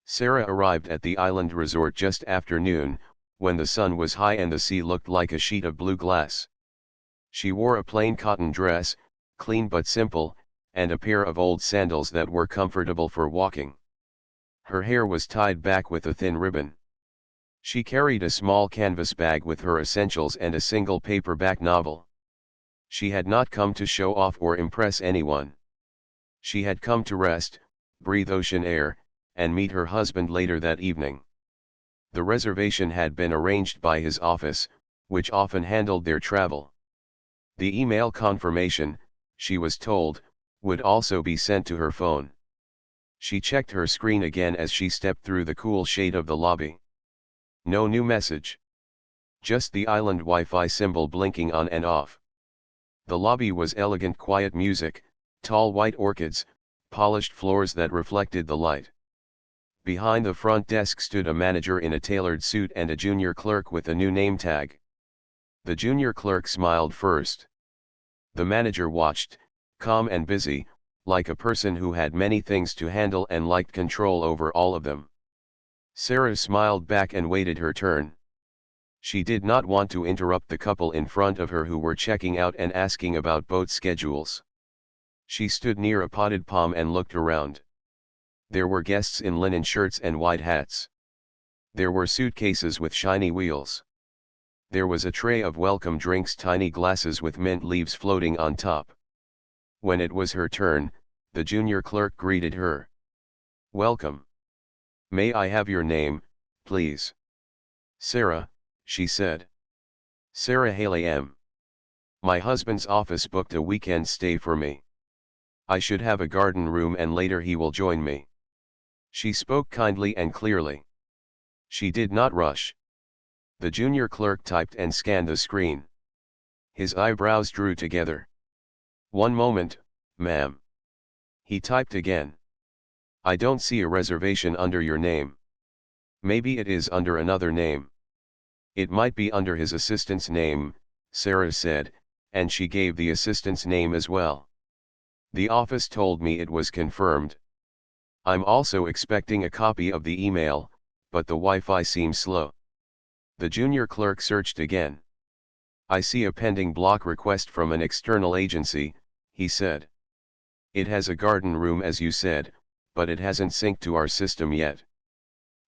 Sarah arrived at the island resort just after noon, when the sun was high and the sea looked like a sheet of blue glass. She wore a plain cotton dress, clean but simple, and a pair of old sandals that were comfortable for walking. Her hair was tied back with a thin ribbon. She carried a small canvas bag with her essentials and a single paperback novel. She had not come to show off or impress anyone. She had come to rest, breathe ocean air, and meet her husband later that evening. The reservation had been arranged by his office, which often handled their travel. The email confirmation, she was told, would also be sent to her phone. She checked her screen again as she stepped through the cool shade of the lobby. No new message. Just the island Wi-Fi symbol blinking on and off. The lobby was elegant, quiet music, tall white orchids, polished floors that reflected the light. Behind the front desk stood a manager in a tailored suit and a junior clerk with a new name tag. The junior clerk smiled first. The manager watched, calm and busy, like a person who had many things to handle and liked control over all of them. Sarah smiled back and waited her turn. She did not want to interrupt the couple in front of her who were checking out and asking about boat schedules. She stood near a potted palm and looked around. There were guests in linen shirts and white hats. There were suitcases with shiny wheels. There was a tray of welcome drinks, tiny glasses with mint leaves floating on top. When it was her turn, the junior clerk greeted her. "Welcome. May I have your name, please?" "Sarah," she said. "Sarah Haley M. My husband's office booked a weekend stay for me. I should have a garden room and later he will join me." She spoke kindly and clearly. She did not rush. The junior clerk typed and scanned the screen. His eyebrows drew together. "1 moment, ma'am." He typed again. "I don't see a reservation under your name." "Maybe it is under another name." "It might be under his assistant's name," Sarah said, and she gave the assistant's name as well. "The office told me it was confirmed. I'm also expecting a copy of the email, but the Wi-Fi seems slow." The junior clerk searched again. "I see a pending block request from an external agency," he said. "It has a garden room as you said, but it hasn't synced to our system yet.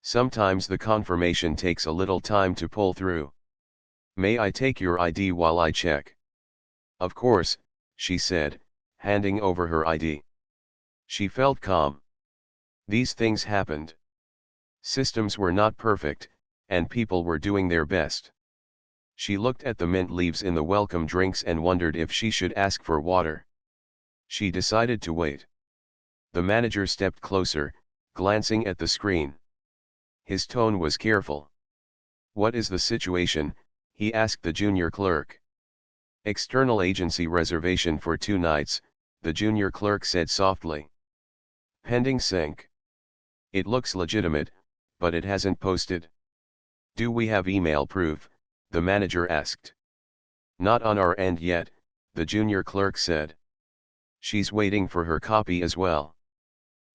Sometimes the confirmation takes a little time to pull through. May I take your ID while I check?" "Of course," she said, handing over her ID. She felt calm. These things happened. Systems were not perfect, and people were doing their best. She looked at the mint leaves in the welcome drinks and wondered if she should ask for water. She decided to wait. The manager stepped closer, glancing at the screen. His tone was careful. "What is the situation?" he asked the junior clerk. "External agency reservation for 2 nights, the junior clerk said softly. "Pending sync. It looks legitimate, but it hasn't posted." "Do we have email proof?" the manager asked. "Not on our end yet," the junior clerk said. "She's waiting for her copy as well."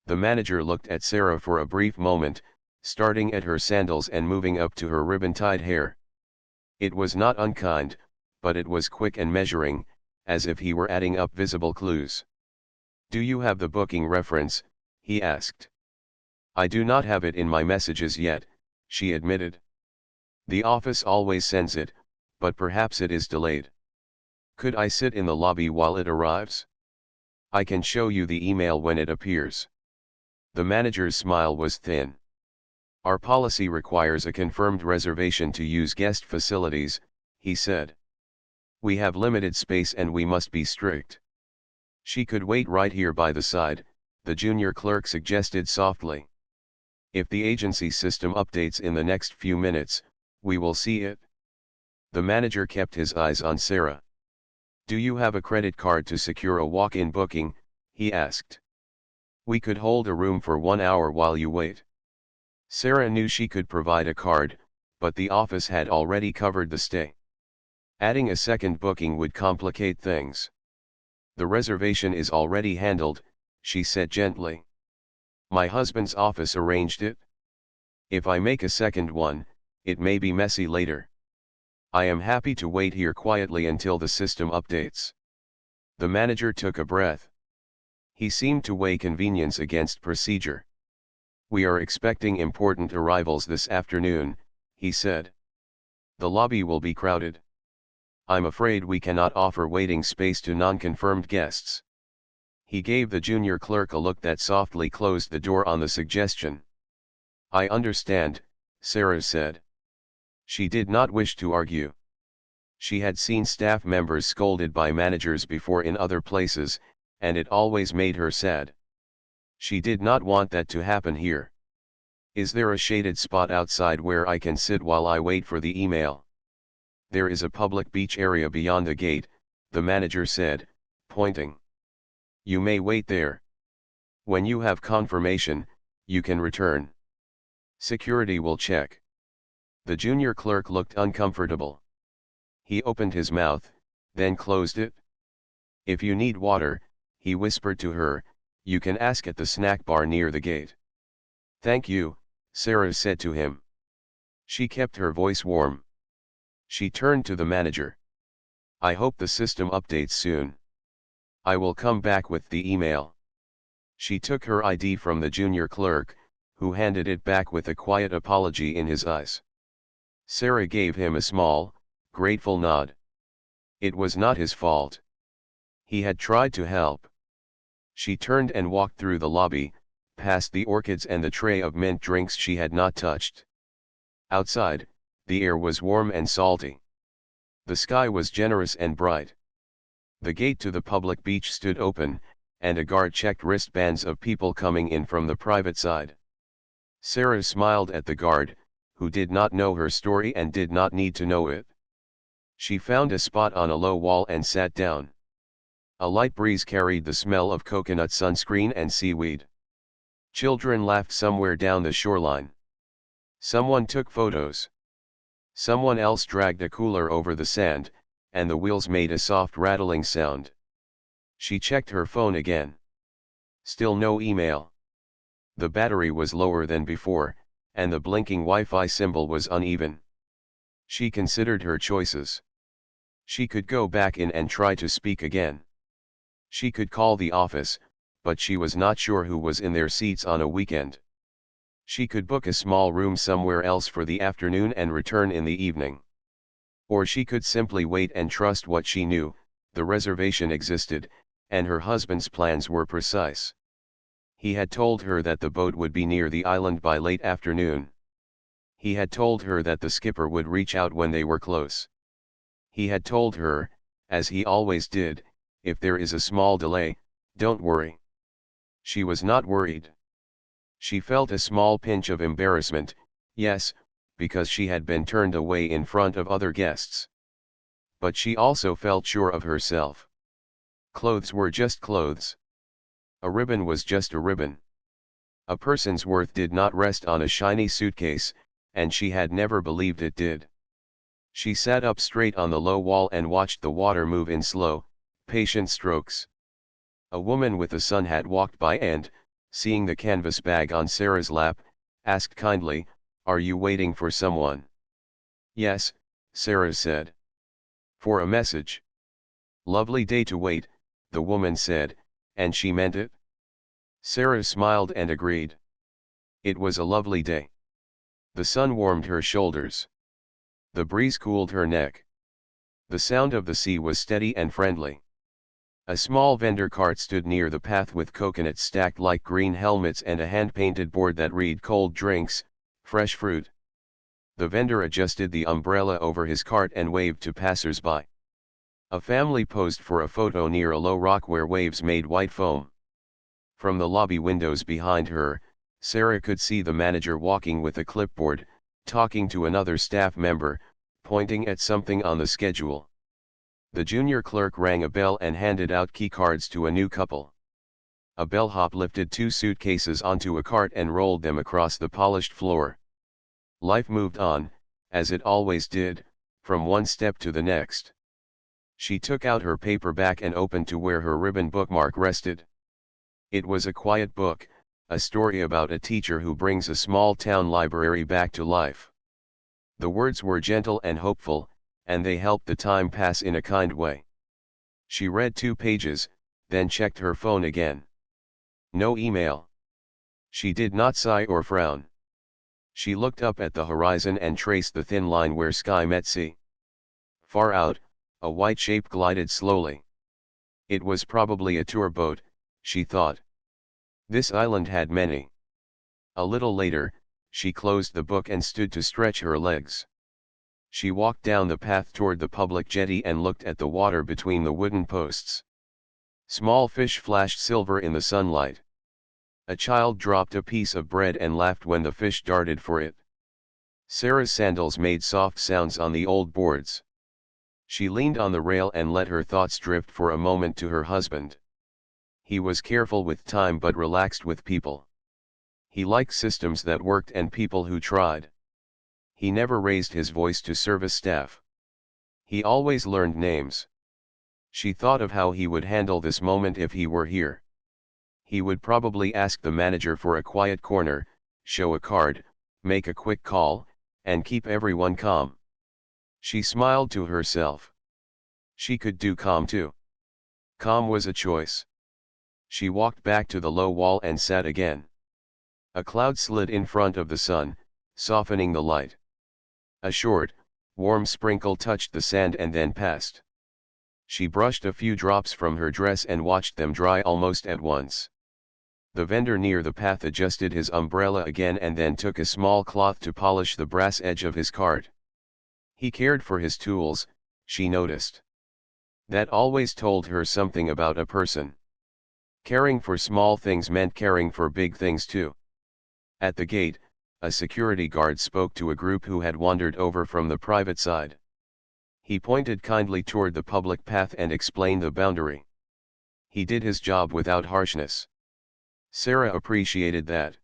The manager looked at Sarah for a brief moment, starting at her sandals and moving up to her ribbon-tied hair. It was not unkind, but it was quick and measuring, as if he were adding up visible clues. "Do you have the booking reference?" he asked. "I do not have it in my messages yet," she admitted. "The office always sends it, but perhaps it is delayed. Could I sit in the lobby while it arrives? I can show you the email when it appears." The manager's smile was thin. "Our policy requires a confirmed reservation to use guest facilities," he said. "We have limited space and we must be strict." "She could wait right here by the side," the junior clerk suggested softly. "If the agency system updates in the next few minutes, we will see it." The manager kept his eyes on Sarah. "Do you have a credit card to secure a walk-in booking?" he asked. "We could hold a room for 1 hour while you wait." Sarah knew she could provide a card, but the office had already covered the stay. Adding a second booking would complicate things. "The reservation is already handled," she said gently. "My husband's office arranged it." If I make a second one, it may be messy later. I am happy to wait here quietly until the system updates. The manager took a breath. He seemed to weigh convenience against procedure. We are expecting important arrivals this afternoon, he said. The lobby will be crowded. I'm afraid we cannot offer waiting space to non-confirmed guests. He gave the junior clerk a look that softly closed the door on the suggestion. I understand, Sarah said. She did not wish to argue. She had seen staff members scolded by managers before in other places, and it always made her sad. She did not want that to happen here. Is there a shaded spot outside where I can sit while I wait for the email? There is a public beach area beyond the gate, the manager said, pointing. You may wait there. When you have confirmation, you can return. Security will check. The junior clerk looked uncomfortable. He opened his mouth, then closed it. If you need water, he whispered to her, you can ask at the snack bar near the gate. Thank you, Sarah said to him. She kept her voice warm. She turned to the manager. I hope the system updates soon. I will come back with the email. She took her ID from the junior clerk, who handed it back with a quiet apology in his eyes. Sarah gave him a small, grateful nod. It was not his fault. He had tried to help. She turned and walked through the lobby, past the orchids and the tray of mint drinks she had not touched. Outside, the air was warm and salty. The sky was generous and bright. The gate to the public beach stood open, and a guard checked wristbands of people coming in from the private side. Sarah smiled at the guard, who did not know her story and did not need to know it. She found a spot on a low wall and sat down. A light breeze carried the smell of coconut sunscreen and seaweed. Children laughed somewhere down the shoreline. Someone took photos. Someone else dragged a cooler over the sand, and the wheels made a soft rattling sound. She checked her phone again. Still no email. The battery was lower than before, and the blinking Wi-Fi symbol was uneven. She considered her choices. She could go back in and try to speak again. She could call the office, but she was not sure who was in their seats on a weekend. She could book a small room somewhere else for the afternoon and return in the evening. Or she could simply wait and trust what she knew, the reservation existed, and her husband's plans were precise. He had told her that the boat would be near the island by late afternoon. He had told her that the skipper would reach out when they were close. He had told her, as he always did, if there is a small delay, don't worry. She was not worried. She felt a small pinch of embarrassment, yes, because she had been turned away in front of other guests. But she also felt sure of herself. Clothes were just clothes. A ribbon was just a ribbon. A person's worth did not rest on a shiny suitcase, and she had never believed it did. She sat up straight on the low wall and watched the water move in slow, patient strokes. A woman with a sun hat walked by and, seeing the canvas bag on Sarah's lap, asked kindly, "Are you waiting for someone?" "Yes," Sarah said. "For a message." "Lovely day to wait," the woman said, and she meant it. Sarah smiled and agreed. It was a lovely day. The sun warmed her shoulders. The breeze cooled her neck. The sound of the sea was steady and friendly. A small vendor cart stood near the path with coconuts stacked like green helmets and a hand-painted board that read cold drinks, fresh fruit. The vendor adjusted the umbrella over his cart and waved to passers-by. A family posed for a photo near a low rock where waves made white foam. From the lobby windows behind her, Sarah could see the manager walking with a clipboard, talking to another staff member, pointing at something on the schedule. The junior clerk rang a bell and handed out key cards to a new couple. A bellhop lifted 2 suitcases onto a cart and rolled them across the polished floor. Life moved on, as it always did, from one step to the next. She took out her paperback and opened to where her ribbon bookmark rested. It was a quiet book, a story about a teacher who brings a small town library back to life. The words were gentle and hopeful, and they helped the time pass in a kind way. She read 2 pages, then checked her phone again. No email. She did not sigh or frown. She looked up at the horizon and traced the thin line where sky met sea. Far out, a white shape glided slowly. It was probably a tour boat, she thought. This island had many. A little later, she closed the book and stood to stretch her legs. She walked down the path toward the public jetty and looked at the water between the wooden posts. Small fish flashed silver in the sunlight. A child dropped a piece of bread and laughed when the fish darted for it. Sarah's sandals made soft sounds on the old boards. She leaned on the rail and let her thoughts drift for a moment to her husband. He was careful with time but relaxed with people. He liked systems that worked and people who tried. He never raised his voice to service staff. He always learned names. She thought of how he would handle this moment if he were here. He would probably ask the manager for a quiet corner, show a card, make a quick call, and keep everyone calm. She smiled to herself. She could do calm too. Calm was a choice. She walked back to the low wall and sat again. A cloud slid in front of the sun, softening the light. A short, warm sprinkle touched the sand and then passed. She brushed a few drops from her dress and watched them dry almost at once. The vendor near the path adjusted his umbrella again and then took a small cloth to polish the brass edge of his cart. He cared for his tools, she noticed. That always told her something about a person. Caring for small things meant caring for big things too. At the gate, a security guard spoke to a group who had wandered over from the private side. He pointed kindly toward the public path and explained the boundary. He did his job without harshness. Sarah appreciated that.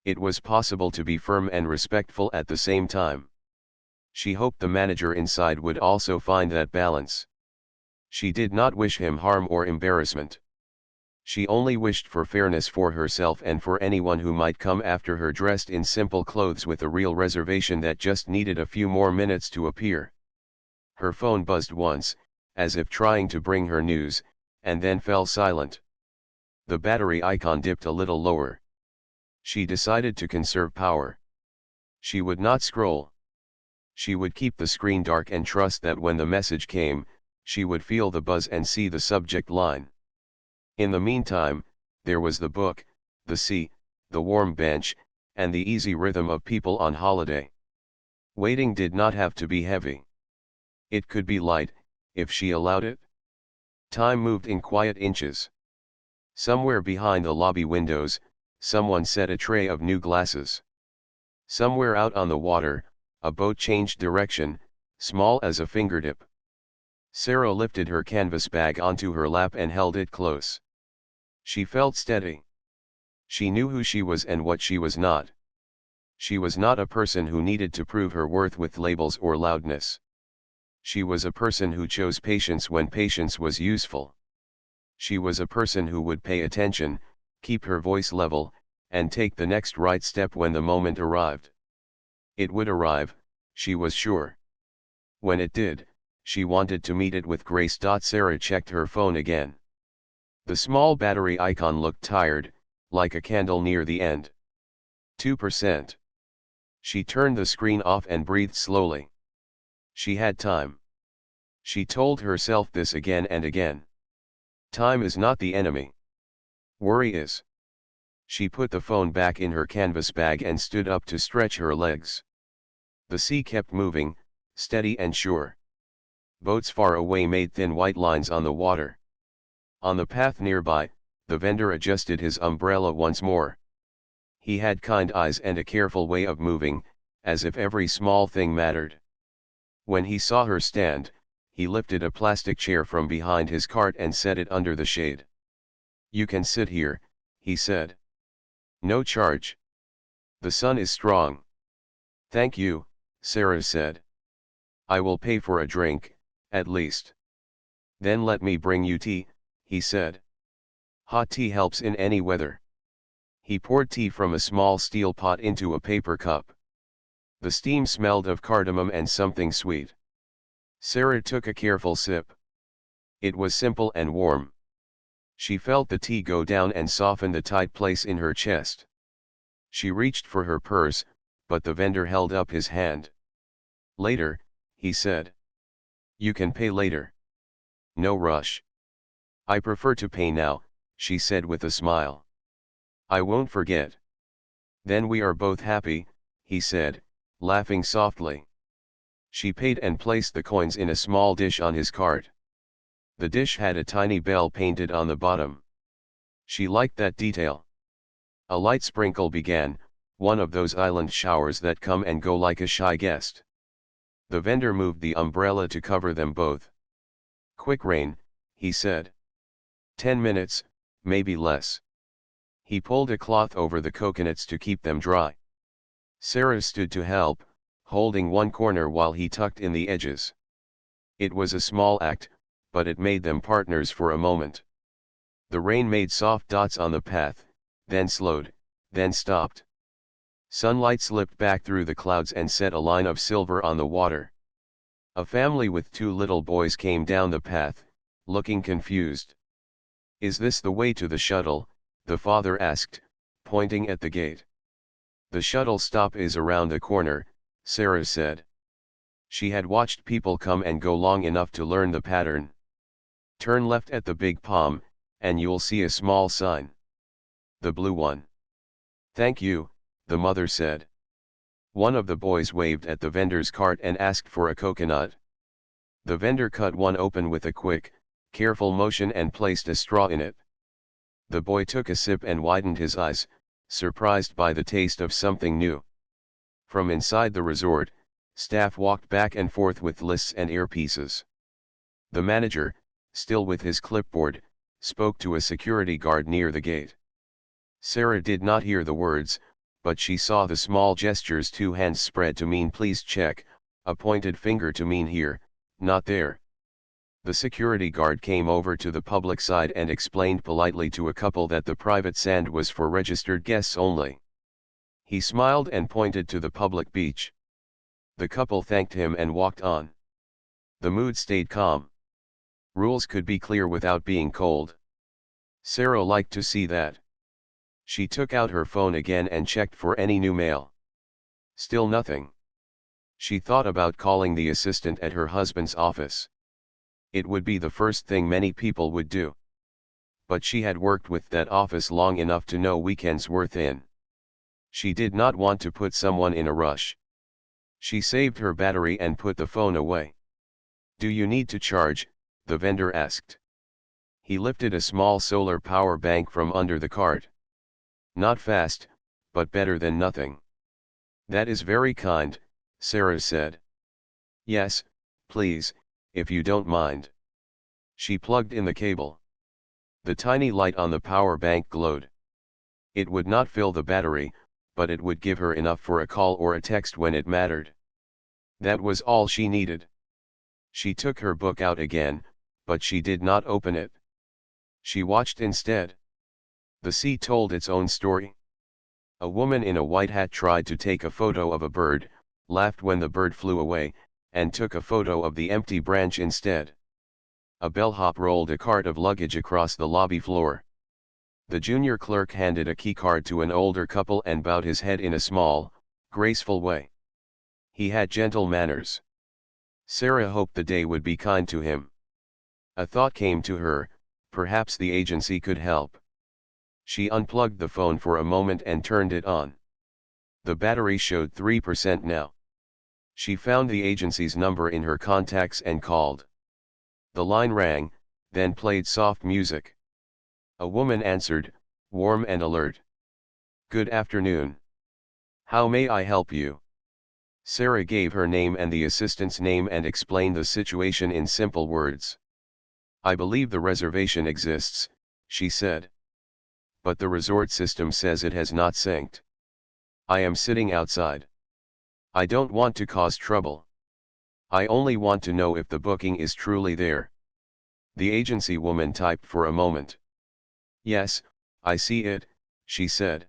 It was possible to be firm and respectful at the same time. She hoped the manager inside would also find that balance. She did not wish him harm or embarrassment. She only wished for fairness for herself and for anyone who might come after her dressed in simple clothes with a real reservation that just needed a few more minutes to appear. Her phone buzzed once, as if trying to bring her news, and then fell silent. The battery icon dipped a little lower. She decided to conserve power. She would not scroll. She would keep the screen dark and trust that when the message came, she would feel the buzz and see the subject line. In the meantime, there was the book, the sea, the warm bench, and the easy rhythm of people on holiday. Waiting did not have to be heavy. It could be light, if she allowed it. Time moved in quiet inches. Somewhere behind the lobby windows, someone set a tray of new glasses. Somewhere out on the water, a boat changed direction, small as a fingertip. Sarah lifted her canvas bag onto her lap and held it close. She felt steady. She knew who she was and what she was not. She was not a person who needed to prove her worth with labels or loudness. She was a person who chose patience when patience was useful. She was a person who would pay attention, keep her voice level, and take the next right step when the moment arrived. It would arrive, she was sure. When it did, she wanted to meet it with grace. Sarah checked her phone again. The small battery icon looked tired, like a candle near the end. 2%. She turned the screen off and breathed slowly. She had time. She told herself this again and again. Time is not the enemy. Worry is. She put the phone back in her canvas bag and stood up to stretch her legs. The sea kept moving, steady and sure. Boats far away made thin white lines on the water. On the path nearby, the vendor adjusted his umbrella once more. He had kind eyes and a careful way of moving, as if every small thing mattered. When he saw her stand, he lifted a plastic chair from behind his cart and set it under the shade. "You can sit here," he said. "No charge. The sun is strong." "Thank you," Sarah said. "I will pay for a drink, at least." "Then let me bring you tea," he said. "Hot tea helps in any weather." He poured tea from a small steel pot into a paper cup. The steam smelled of cardamom and something sweet. Sarah took a careful sip. It was simple and warm. She felt the tea go down and soften the tight place in her chest. She reached for her purse, but the vendor held up his hand. "Later," he said. "You can pay later. No rush." "I prefer to pay now," she said with a smile. "I won't forget." "Then we are both happy," he said, laughing softly. She paid and placed the coins in a small dish on his cart. The dish had a tiny bell painted on the bottom. She liked that detail. A light sprinkle began, one of those island showers that come and go like a shy guest. The vendor moved the umbrella to cover them both. "Quick rain," he said. 10 minutes, maybe less." He pulled a cloth over the coconuts to keep them dry. Sarah stood to help, holding one corner while he tucked in the edges. It was a small act, but it made them partners for a moment. The rain made soft dots on the path, then slowed, then stopped. Sunlight slipped back through the clouds and set a line of silver on the water. A family with 2 little boys came down the path, looking confused. "Is this the way to the shuttle?" the father asked, pointing at the gate. "The shuttle stop is around the corner," Sarah said. She had watched people come and go long enough to learn the pattern. "Turn left at the big palm, and you'll see a small sign. The blue one." "Thank you," the mother said. One of the boys waved at the vendor's cart and asked for a coconut. The vendor cut one open with a quick, careful motion and placed a straw in it. The boy took a sip and widened his eyes, surprised by the taste of something new. From inside the resort, staff walked back and forth with lists and earpieces. The manager, still with his clipboard, spoke to a security guard near the gate. Sarah did not hear the words, but she saw the small gestures: 2 hands spread to mean please check, a pointed finger to mean here, not there. The security guard came over to the public side and explained politely to a couple that the private sand was for registered guests only. He smiled and pointed to the public beach. The couple thanked him and walked on. The mood stayed calm. Rules could be clear without being cold. Sarah liked to see that. She took out her phone again and checked for any new mail. Still nothing. She thought about calling the assistant at her husband's office. It would be the first thing many people would do. But she had worked with that office long enough to know weekends were thin. She did not want to put someone in a rush. She saved her battery and put the phone away. "Do you need to charge?" the vendor asked. He lifted a small solar power bank from under the cart. "Not fast, but better than nothing." "That is very kind," Sarah said. "Yes, please, if you don't mind." She plugged in the cable. The tiny light on the power bank glowed. It would not fill the battery, but it would give her enough for a call or a text when it mattered. That was all she needed. She took her book out again, but she did not open it. She watched instead. The sea told its own story. A woman in a white hat tried to take a photo of a bird, laughed when the bird flew away, and took a photo of the empty branch instead. A bellhop rolled a cart of luggage across the lobby floor. The junior clerk handed a key card to an older couple and bowed his head in a small, graceful way. He had gentle manners. Sarah hoped the day would be kind to him. A thought came to her: perhaps the agency could help. She unplugged the phone for a moment and turned it on. The battery showed 3% now. She found the agency's number in her contacts and called. The line rang, then played soft music. A woman answered, warm and alert. "Good afternoon. How may I help you?" Sarah gave her name and the assistant's name and explained the situation in simple words. "I believe the reservation exists," she said. "But the resort system says it has not synced. I am sitting outside. I don't want to cause trouble. I only want to know if the booking is truly there." The agency woman typed for a moment. "Yes, I see it," she said.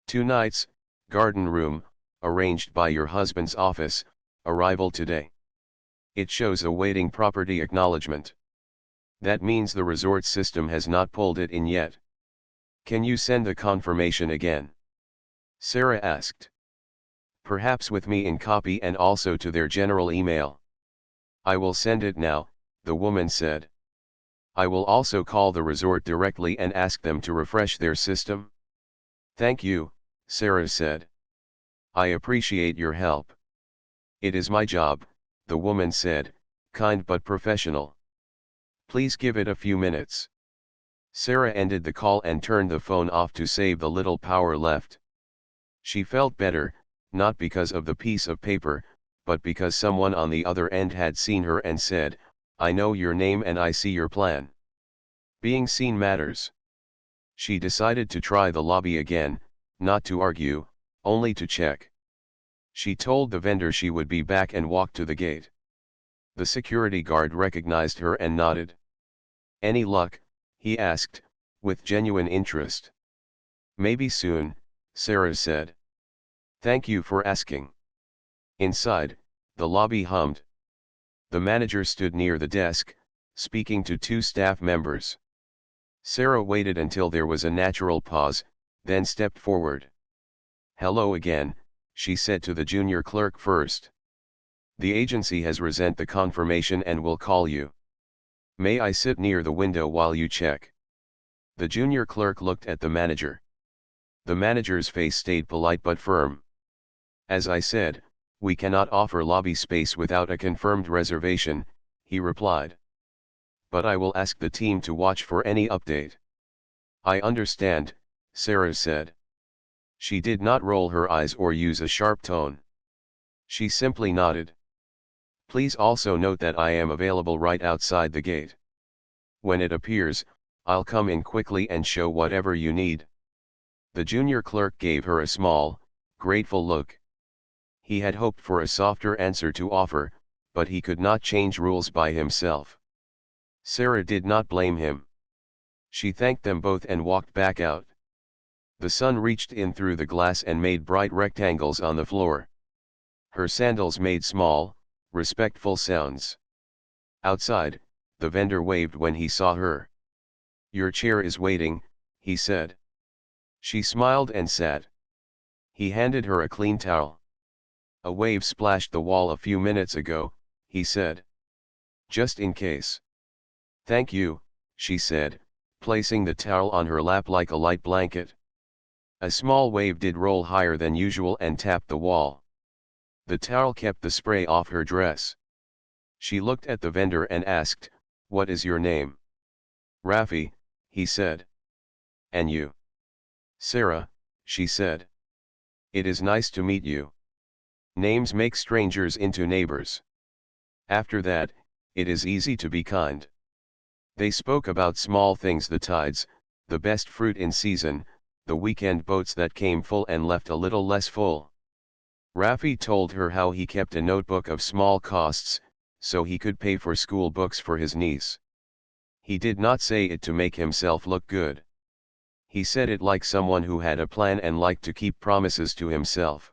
2 nights, garden room, arranged by your husband's office, arrival today. It shows awaiting property acknowledgement. That means the resort system has not pulled it in yet. Can you send the confirmation again? Sarah asked. Perhaps with me in copy and also to their general email. I will send it now, the woman said. I will also call the resort directly and ask them to refresh their system. Thank you, Sarah said. I appreciate your help. It is my job, the woman said, kind but professional. Please give it a few minutes. Sarah ended the call and turned the phone off to save the little power left. She felt better, not because of the piece of paper, but because someone on the other end had seen her and said, I know your name and I see your plan. Being seen matters. She decided to try the lobby again, not to argue, only to check. She told the vendor she would be back and walked to the gate. The security guard recognized her and nodded. Any luck? He asked, with genuine interest. Maybe soon, Sarah said. Thank you for asking. Inside, the lobby hummed. The manager stood near the desk, speaking to 2 staff members. Sarah waited until there was a natural pause, then stepped forward. Hello again, she said to the junior clerk first. The agency has resent the confirmation and will call you. May I sit near the window while you check? The junior clerk looked at the manager. The manager's face stayed polite but firm. As I said, we cannot offer lobby space without a confirmed reservation, he replied. But I will ask the team to watch for any update. I understand, Sarah said. She did not roll her eyes or use a sharp tone. She simply nodded. Please also note that I am available right outside the gate. When it appears, I'll come in quickly and show whatever you need. The junior clerk gave her a small, grateful look. He had hoped for a softer answer to offer, but he could not change rules by himself. Sarah did not blame him. She thanked them both and walked back out. The sun reached in through the glass and made bright rectangles on the floor. Her sandals made small, respectful sounds. Outside, the vendor waved when he saw her. Your chair is waiting, he said. She smiled and sat. He handed her a clean towel. A wave splashed the wall a few minutes ago, he said. Just in case. Thank you, she said, placing the towel on her lap like a light blanket. A small wave did roll higher than usual and tapped the wall. The towel kept the spray off her dress. She looked at the vendor and asked, What is your name? Rafi, he said. And you? Sarah, she said. It is nice to meet you. Names make strangers into neighbors. After that, it is easy to be kind. They spoke about small things, the tides, the best fruit in season, the weekend boats that came full and left a little less full. Rafi told her how he kept a notebook of small costs, so he could pay for school books for his niece. He did not say it to make himself look good. He said it like someone who had a plan and liked to keep promises to himself.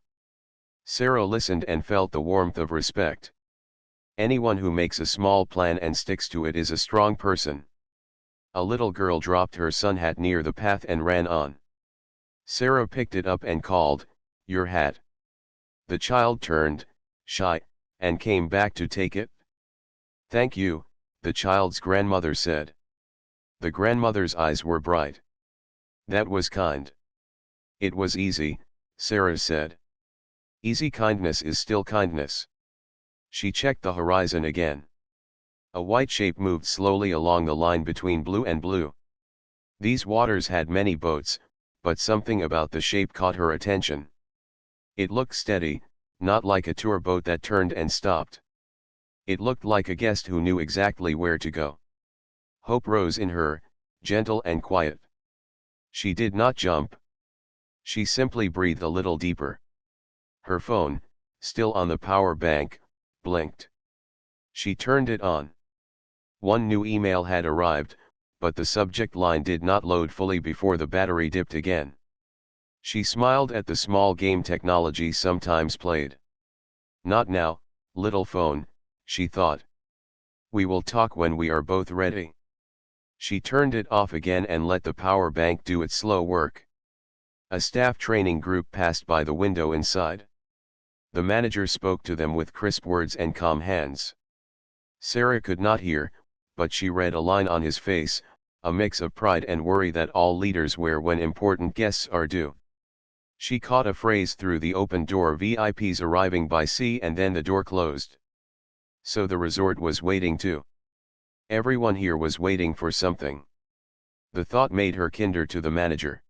Sarah listened and felt the warmth of respect. Anyone who makes a small plan and sticks to it is a strong person. A little girl dropped her sun hat near the path and ran on. Sarah picked it up and called, Your hat. The child turned, shy, and came back to take it. Thank you, the child's grandmother said. The grandmother's eyes were bright. That was kind. It was easy, Sarah said. Easy kindness is still kindness. She checked the horizon again. A white shape moved slowly along the line between blue and blue. These waters had many boats, but something about the shape caught her attention. It looked steady, not like a tour boat that turned and stopped. It looked like a guest who knew exactly where to go. Hope rose in her, gentle and quiet. She did not jump. She simply breathed a little deeper. Her phone, still on the power bank, blinked. She turned it on. One new email had arrived, but the subject line did not load fully before the battery dipped again. She smiled at the small game technology sometimes played. Not now, little phone, she thought. We will talk when we are both ready. She turned it off again and let the power bank do its slow work. A staff training group passed by the window inside. The manager spoke to them with crisp words and calm hands. Sarah could not hear, but she read a line on his face, a mix of pride and worry that all leaders wear when important guests are due. She caught a phrase through the open door: VIPs arriving by sea, and then the door closed. So the resort was waiting too. Everyone here was waiting for something. The thought made her kinder to the manager.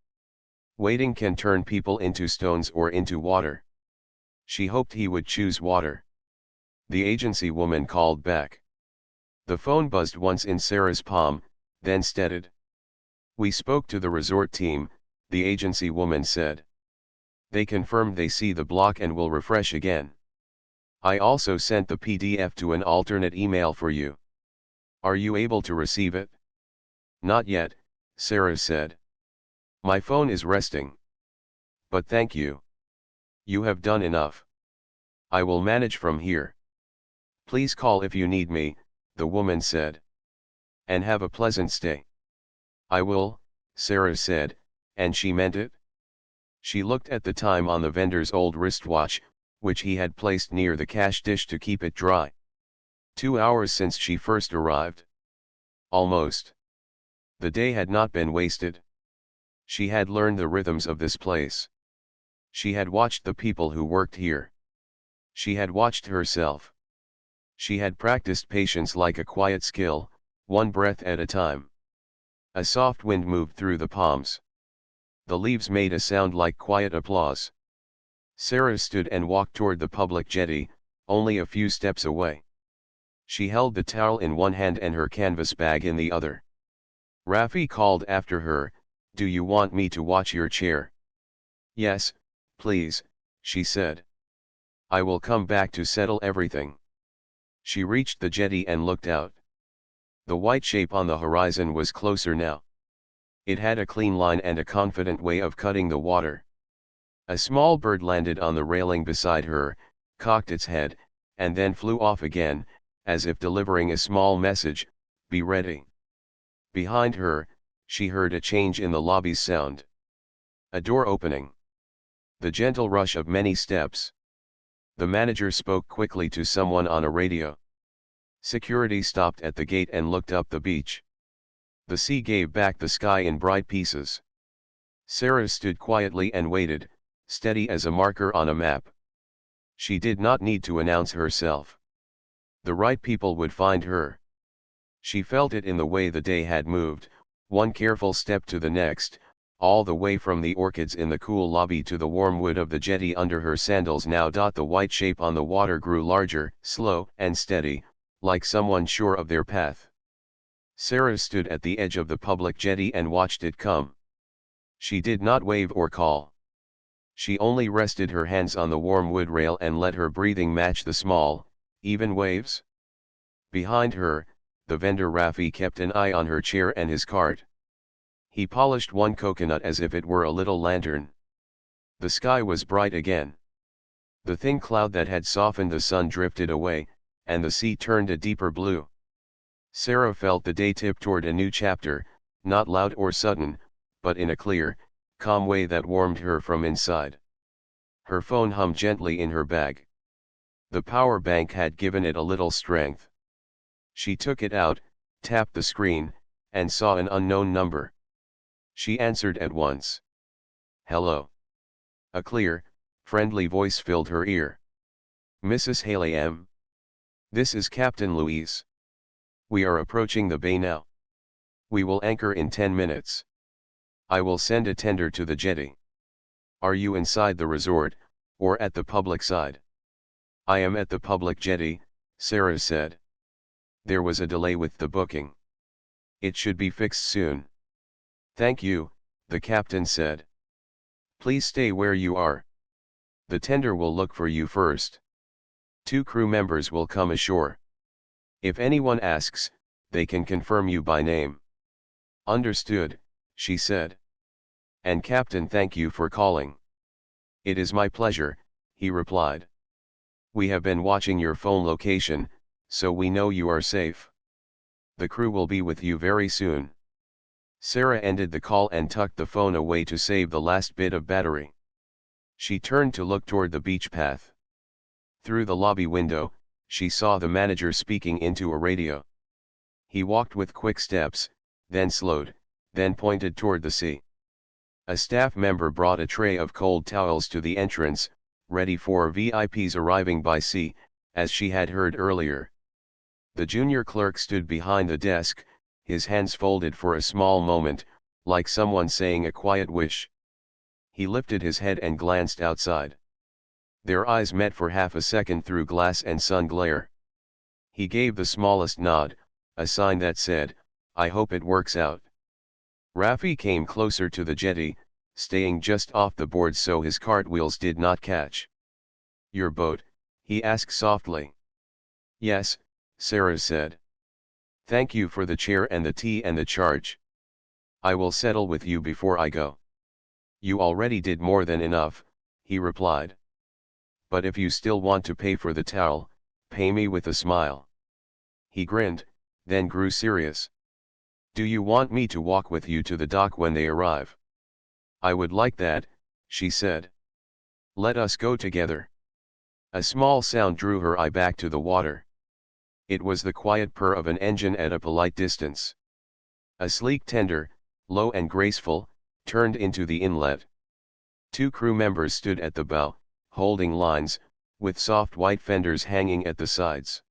Waiting can turn people into stones or into water. She hoped he would choose water. The agency woman called back. The phone buzzed once in Sarah's palm, then steadied. We spoke to the resort team, the agency woman said. They confirmed they see the block and will refresh again. I also sent the PDF to an alternate email for you. Are you able to receive it? Not yet, Sarah said. My phone is resting. But thank you. You have done enough. I will manage from here. Please call if you need me, the woman said. And have a pleasant stay. I will, Sarah said, and she meant it. She looked at the time on the vendor's old wristwatch, which he had placed near the cash dish to keep it dry. 2 hours since she first arrived. Almost. The day had not been wasted. She had learned the rhythms of this place. She had watched the people who worked here. She had watched herself. She had practiced patience like a quiet skill, one breath at a time. A soft wind moved through the palms. The leaves made a sound like quiet applause. Sarah stood and walked toward the public jetty, only a few steps away. She held the towel in one hand and her canvas bag in the other. Rafi called after her, "Do you want me to watch your chair?" "Yes, please," she said. "I will come back to settle everything." She reached the jetty and looked out. The white shape on the horizon was closer now. It had a clean line and a confident way of cutting the water. A small bird landed on the railing beside her, cocked its head, and then flew off again, as if delivering a small message: "Be ready." Behind her, she heard a change in the lobby's sound. A door opening. The gentle rush of many steps. The manager spoke quickly to someone on a radio. Security stopped at the gate and looked up the beach. The sea gave back the sky in bright pieces. Sarah stood quietly and waited, steady as a marker on a map. She did not need to announce herself. The right people would find her. She felt it in the way the day had moved, one careful step to the next, all the way from the orchids in the cool lobby to the warm wood of the jetty under her sandals. Now the white shape on the water grew larger, slow and steady, like someone sure of their path. Sarah stood at the edge of the public jetty and watched it come. She did not wave or call. She only rested her hands on the warm wood rail and let her breathing match the small, even waves. Behind her, the vendor Rafi kept an eye on her chair and his cart. He polished one coconut as if it were a little lantern. The sky was bright again. The thin cloud that had softened the sun drifted away, and the sea turned a deeper blue. Sarah felt the day tip toward a new chapter, not loud or sudden, but in a clear, calm way that warmed her from inside. Her phone hummed gently in her bag. The power bank had given it a little strength. She took it out, tapped the screen, and saw an unknown number. She answered at once. "Hello." A clear, friendly voice filled her ear. "Mrs. Haley M. This is Captain Louise. We are approaching the bay now. We will anchor in 10 minutes. I will send a tender to the jetty. Are you inside the resort, or at the public side?" "I am at the public jetty," Sarah said. There was a delay with the booking. "It should be fixed soon." "Thank you," the captain said. "Please stay where you are. The tender will look for you first. 2 crew members will come ashore. If anyone asks, they can confirm you by name." "Understood," she said. And Captain, thank you for calling. It is my pleasure, he replied. We have been watching your phone location, so we know you are safe. The crew will be with you very soon. Sarah ended the call and tucked the phone away to save the last bit of battery. She turned to look toward the beach path. Through the lobby window, she saw the manager speaking into a radio. He walked with quick steps, then slowed, then pointed toward the sea. A staff member brought a tray of cold towels to the entrance, ready for VIPs arriving by sea, as she had heard earlier. The junior clerk stood behind the desk, his hands folded for a small moment, like someone saying a quiet wish. He lifted his head and glanced outside. Their eyes met for half a second through glass and sun glare. He gave the smallest nod, a sign that said, "I hope it works out." Raffi came closer to the jetty, staying just off the board so his cartwheels did not catch. "Your boat?" he asked softly. "Yes," Sarah said. "Thank you for the chair and the tea and the charge. I will settle with you before I go." "You already did more than enough," he replied. "But if you still want to pay for the towel, pay me with a smile." He grinned, then grew serious. "Do you want me to walk with you to the dock when they arrive?" "I would like that," she said. "Let us go together." A small sound drew her eye back to the water. It was the quiet purr of an engine at a polite distance. A sleek tender, low and graceful, turned into the inlet. Two crew members stood at the bow, holding lines, with soft white fenders hanging at the sides.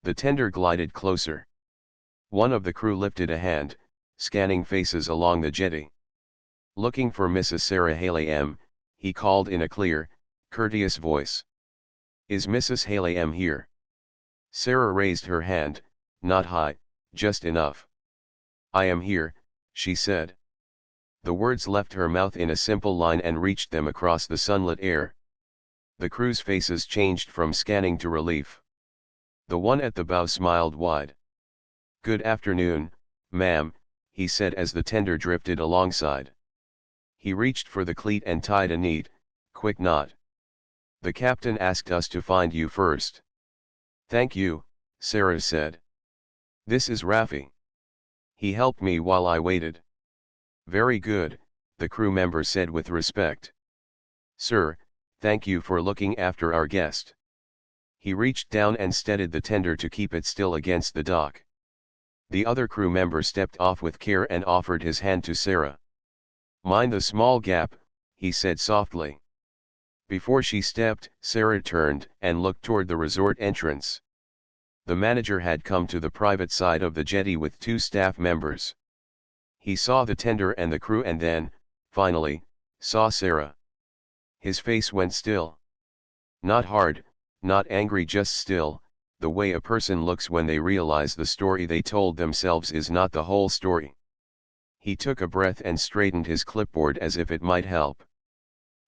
The tender glided closer. One of the crew lifted a hand, scanning faces along the jetty. "Looking for Mrs. Sarah Haley M., he called in a clear, courteous voice. "Is Mrs. Haley M. here?" Sarah raised her hand, not high, just enough. "I am here," she said. The words left her mouth in a simple line and reached them across the sunlit air. The crew's faces changed from scanning to relief. The one at the bow smiled wide. "Good afternoon, ma'am," he said as the tender drifted alongside. He reached for the cleat and tied a neat, quick knot. "The captain asked us to find you first." "Thank you," Sarah said. "This is Raffi. He helped me while I waited." "Very good," the crew member said with respect. "Sir, thank you for looking after our guest." He reached down and steadied the tender to keep it still against the dock. The other crew member stepped off with care and offered his hand to Sarah. "Mind the small gap," he said softly. Before she stepped, Sarah turned and looked toward the resort entrance. The manager had come to the private side of the jetty with two staff members. He saw the tender and the crew and then, finally, saw Sarah. His face went still. Not hard, not angry, just still, the way a person looks when they realize the story they told themselves is not the whole story. He took a breath and straightened his clipboard as if it might help.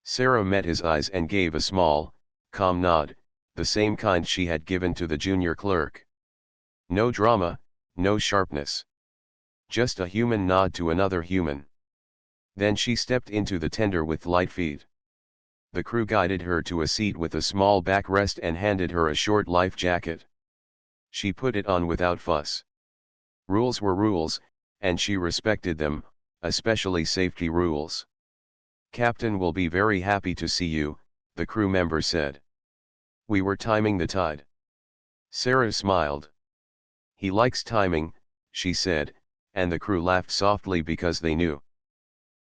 Sarah met his eyes and gave a small, calm nod, the same kind she had given to the junior clerk. No drama, no sharpness. Just a human nod to another human. Then she stepped into the tender with light feet. The crew guided her to a seat with a small backrest and handed her a short life jacket. She put it on without fuss. Rules were rules, and she respected them, especially safety rules. "Captain will be very happy to see you," the crew member said. "We were timing the tide." Sarah smiled. "He likes timing," she said, and the crew laughed softly because they knew.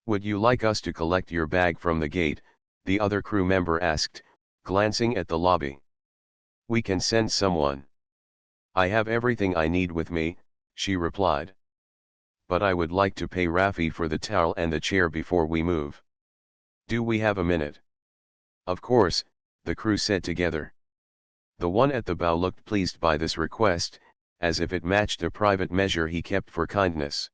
"Would you like us to collect your bag from the gate?" the other crew member asked, glancing at the lobby. "We can send someone." "I have everything I need with me," she replied. "But I would like to pay Raffi for the towel and the chair before we move. Do we have a minute?" "Of course," the crew said together. The one at the bow looked pleased by this request, as if it matched a private measure he kept for kindness.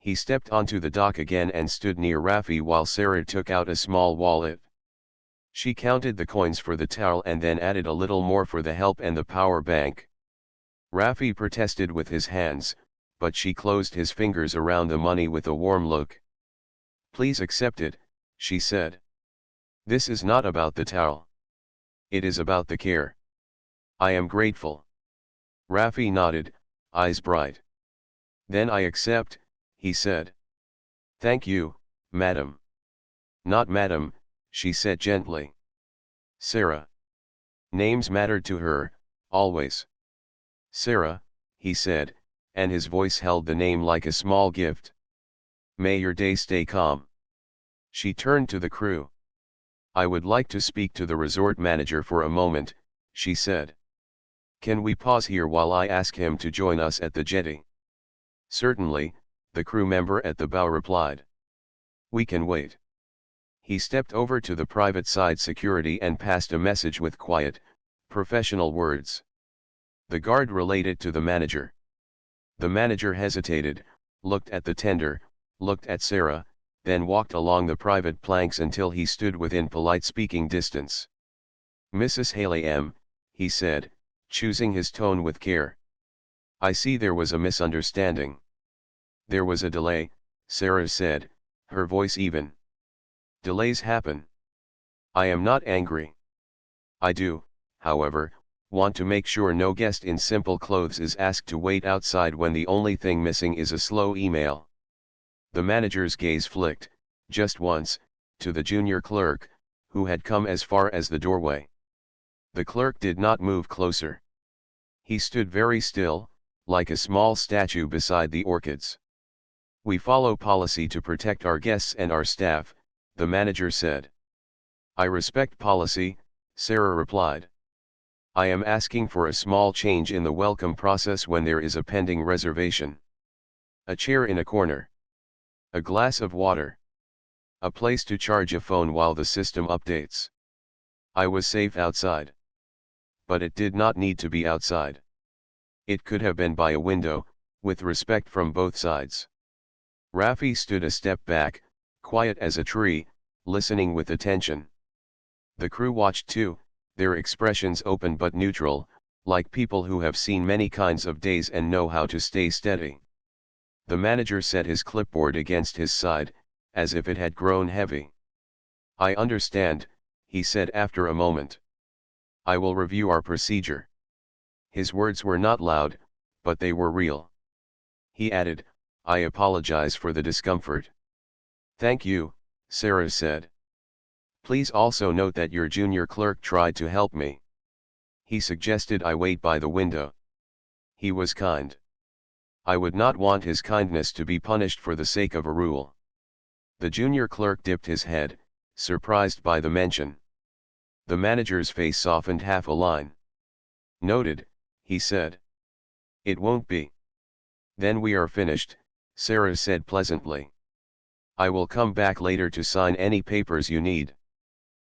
He stepped onto the dock again and stood near Raffi while Sarah took out a small wallet. She counted the coins for the towel and then added a little more for the help and the power bank. Raffi protested with his hands, but she closed his fingers around the money with a warm look. Please accept it, she said. This is not about the towel. It is about the care. I am grateful. Rafi nodded, eyes bright. Then I accept, he said. Thank you, madam. Not madam, she said gently. Sarah. Names mattered to her, always. Sarah, he said, and his voice held the name like a small gift. May your day stay calm. She turned to the crew. I would like to speak to the resort manager for a moment, she said. Can we pause here while I ask him to join us at the jetty? Certainly, the crew member at the bow replied. We can wait. He stepped over to the private side security and passed a message with quiet, professional words. The guard relayed it to the manager. The manager hesitated, looked at the tender, looked at Sarah, then walked along the private planks until he stood within polite speaking distance. Mrs. Haley M., he said, choosing his tone with care. I see there was a misunderstanding. There was a delay, Sarah said, her voice even. Delays happen. I am not angry. I do, however, want to make sure no guest in simple clothes is asked to wait outside when the only thing missing is a slow email. The manager's gaze flicked, just once, to the junior clerk, who had come as far as the doorway. The clerk did not move closer. He stood very still, like a small statue beside the orchids. We follow policy to protect our guests and our staff, the manager said. I respect policy, Sarah replied. I am asking for a small change in the welcome process when there is a pending reservation. A chair in a corner. A glass of water. A place to charge a phone while the system updates. I was safe outside. But it did not need to be outside. It could have been by a window, with respect from both sides. Rafi stood a step back, quiet as a tree, listening with attention. The crew watched too, their expressions open but neutral, like people who have seen many kinds of days and know how to stay steady. The manager set his clipboard against his side, as if it had grown heavy. I understand, he said after a moment. I will review our procedure. His words were not loud, but they were real. He added, I apologize for the discomfort. Thank you, Sarah said. Please also note that your junior clerk tried to help me. He suggested I wait by the window. He was kind. I would not want his kindness to be punished for the sake of a rule. The junior clerk dipped his head, surprised by the mention. The manager's face softened half a line. Noted, he said. It won't be. Then we are finished, Sarah said pleasantly. I will come back later to sign any papers you need.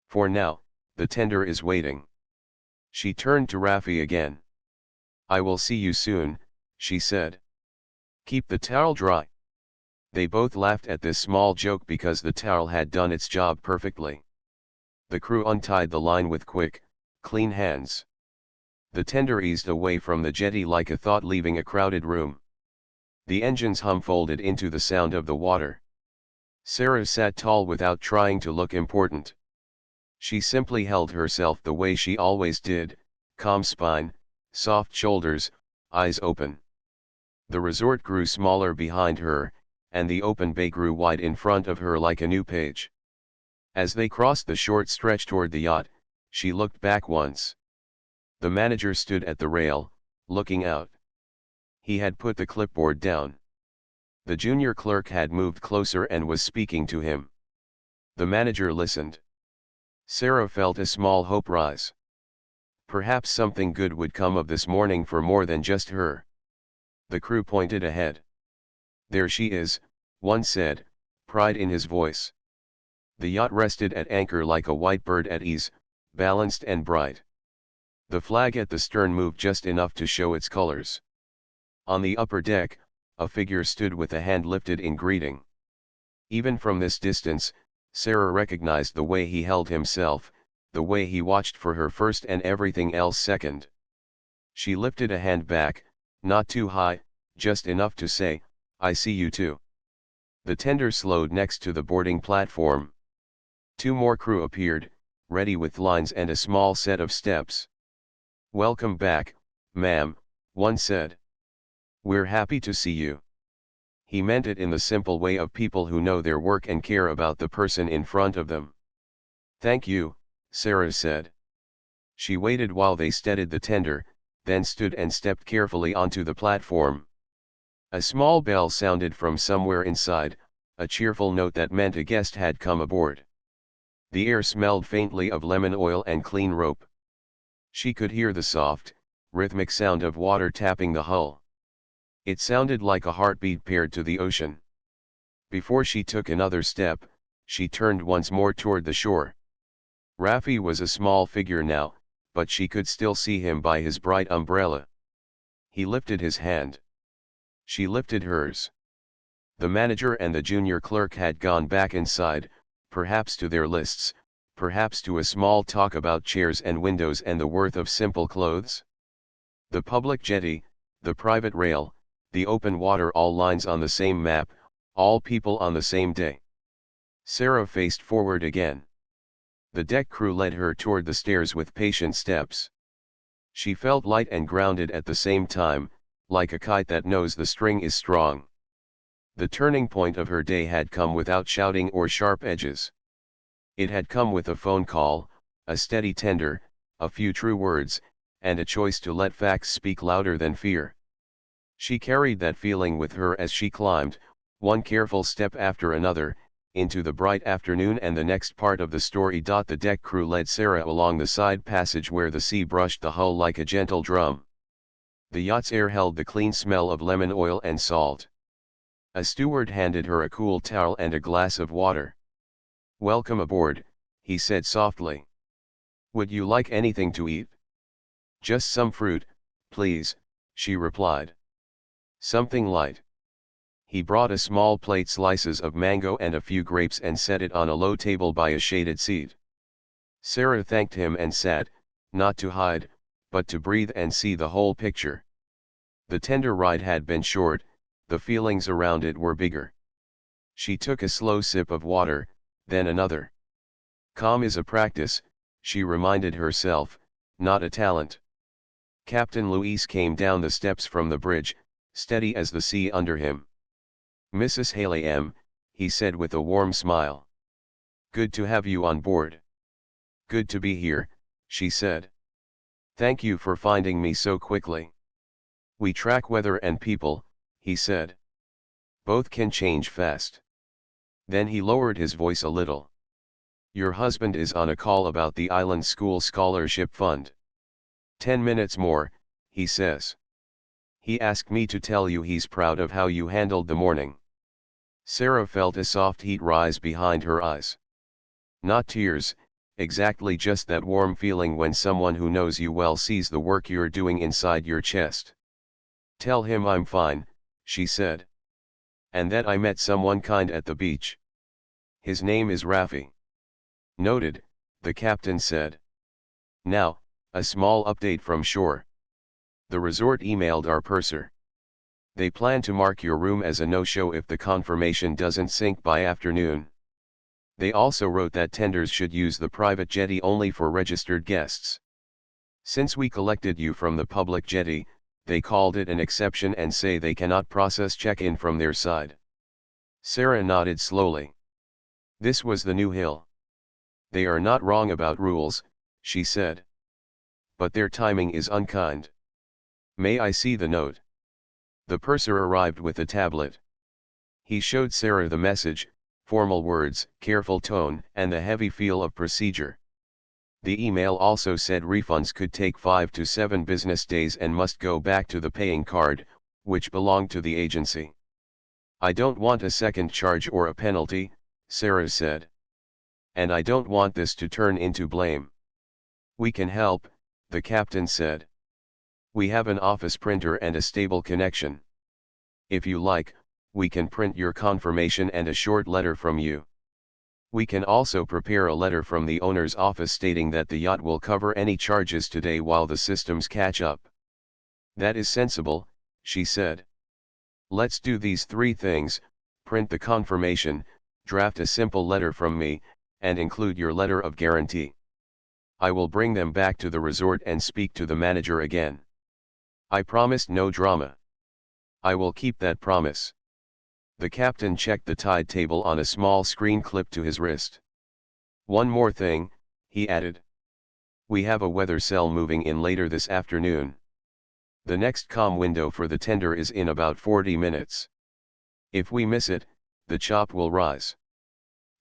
For now, the tender is waiting. She turned to Rafi again. I will see you soon, she said. Keep the towel dry. They both laughed at this small joke because the towel had done its job perfectly. The crew untied the line with quick, clean hands. The tender eased away from the jetty like a thought leaving a crowded room. The engine's hum folded into the sound of the water. Sarah sat tall without trying to look important. She simply held herself the way she always did, calm spine, soft shoulders, eyes open. The resort grew smaller behind her, and the open bay grew wide in front of her like a new page. As they crossed the short stretch toward the yacht, she looked back once. The manager stood at the rail, looking out. He had put the clipboard down. The junior clerk had moved closer and was speaking to him. The manager listened. Sarah felt a small hope rise. Perhaps something good would come of this morning for more than just her. The crew pointed ahead. There she is, one said, pride in his voice. The yacht rested at anchor like a white bird at ease, balanced and bright. The flag at the stern moved just enough to show its colors. On the upper deck, a figure stood with a hand lifted in greeting. Even from this distance, Sarah recognized the way he held himself, the way he watched for her first and everything else second. She lifted a hand back, not too high, just enough to say, I see you too. The tender slowed next to the boarding platform. Two more crew appeared, ready with lines and a small set of steps. "Welcome back, ma'am," one said. "We're happy to see you." He meant it in the simple way of people who know their work and care about the person in front of them. "Thank you," Sarah said. She waited while they steadied the tender, then stood and stepped carefully onto the platform. A small bell sounded from somewhere inside, a cheerful note that meant a guest had come aboard. The air smelled faintly of lemon oil and clean rope. She could hear the soft, rhythmic sound of water tapping the hull. It sounded like a heartbeat paired to the ocean. Before she took another step, she turned once more toward the shore. Raffi was a small figure now, but she could still see him by his bright umbrella. He lifted his hand. She lifted hers. The manager and the junior clerk had gone back inside, perhaps to their lists, perhaps to a small talk about chairs and windows and the worth of simple clothes. The public jetty, the private rail, the open water, all lines on the same map, all people on the same day. Sarah faced forward again. The deck crew led her toward the stairs with patient steps. She felt light and grounded at the same time, like a kite that knows the string is strong. The turning point of her day had come without shouting or sharp edges. It had come with a phone call, a steady tender, a few true words, and a choice to let facts speak louder than fear. She carried that feeling with her as she climbed, one careful step after another, into the bright afternoon and the next part of the story. The deck crew led Sarah along the side passage where the sea brushed the hull like a gentle drum. The yacht's air held the clean smell of lemon oil and salt. A steward handed her a cool towel and a glass of water. "Welcome aboard," he said softly. "Would you like anything to eat?" "Just some fruit, please," she replied. "Something light." He brought a small plate, slices of mango and a few grapes, and set it on a low table by a shaded seat. Sarah thanked him and sat, not to hide, but to breathe and see the whole picture. The tender ride had been short, the feelings around it were bigger. She took a slow sip of water, then another. Calm is a practice, she reminded herself, not a talent. Captain Luis came down the steps from the bridge, steady as the sea under him. "Mrs. Haley M.," he said with a warm smile. "Good to have you on board." "Good to be here," she said. "Thank you for finding me so quickly." "We track weather and people," he said. "Both can change fast." Then he lowered his voice a little. "Your husband is on a call about the Island School Scholarship Fund. 10 minutes more, he says. He asked me to tell you he's proud of how you handled the morning." Sarah felt a soft heat rise behind her eyes. Not tears, exactly just that warm feeling when someone who knows you well sees the work you're doing inside your chest. "Tell him I'm fine," she said. "And that I met someone kind at the beach. His name is Raffi." "Noted," the captain said. "Now, a small update from shore. The resort emailed our purser. They plan to mark your room as a no-show if the confirmation doesn't sink by afternoon. They also wrote that tenders should use the private jetty only for registered guests. Since we collected you from the public jetty, they called it an exception and say they cannot process check-in from their side." Sarah nodded slowly. This was the new hill. "They are not wrong about rules," she said. "But their timing is unkind. May I see the note?" The purser arrived with a tablet. He showed Sarah the message, formal words, careful tone, and the heavy feel of procedure. The email also said refunds could take 5 to 7 business days and must go back to the paying card, which belonged to the agency. "I don't want a second charge or a penalty," Sarah said. "And I don't want this to turn into blame." "We can help," the captain said. "We have an office printer and a stable connection. If you like, we can print your confirmation and a short letter from you. We can also prepare a letter from the owner's office stating that the yacht will cover any charges today while the systems catch up." "That is sensible," she said. "Let's do these 3 things: print the confirmation, draft a simple letter from me, and include your letter of guarantee. I will bring them back to the resort and speak to the manager again. I promised no drama. I will keep that promise. The captain checked the tide table on a small screen clipped to his wrist. One more thing, he added. We have a weather cell moving in later this afternoon. The next calm window for the tender is in about 40 minutes. If we miss it, the chop will rise.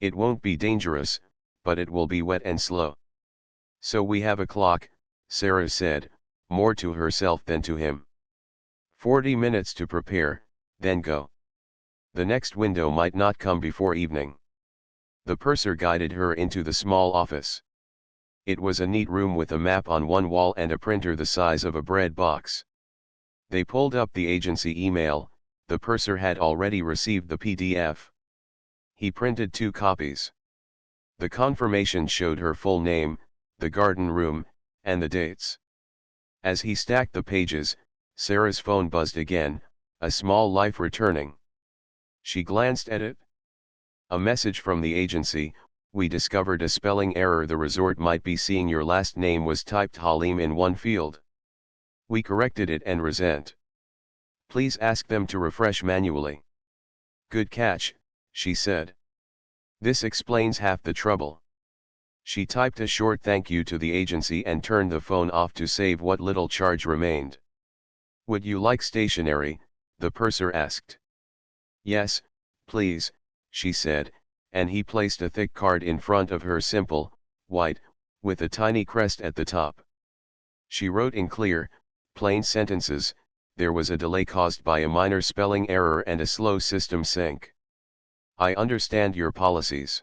It won't be dangerous, but it will be wet and slow. So we have a clock, Sarah said, more to herself than to him. 40 minutes to prepare, then go. The next window might not come before evening. The purser guided her into the small office. It was a neat room with a map on one wall and a printer the size of a bread box. They pulled up the agency email. The purser had already received the PDF. He printed 2 copies. The confirmation showed her full name, the garden room, and the dates. As he stacked the pages, Sarah's phone buzzed again, a small life returning. She glanced at it. A message from the agency: we discovered a spelling error. The resort might be seeing your last name was typed Halim in one field. We corrected it and resent. Please ask them to refresh manually. Good catch, she said. This explains half the trouble. She typed a short thank you to the agency and turned the phone off to save what little charge remained. Would you like stationery? The purser asked. Yes, please, she said, and he placed a thick card in front of her, simple, white, with a tiny crest at the top. She wrote in clear, plain sentences. There was a delay caused by a minor spelling error and a slow system sync. I understand your policies.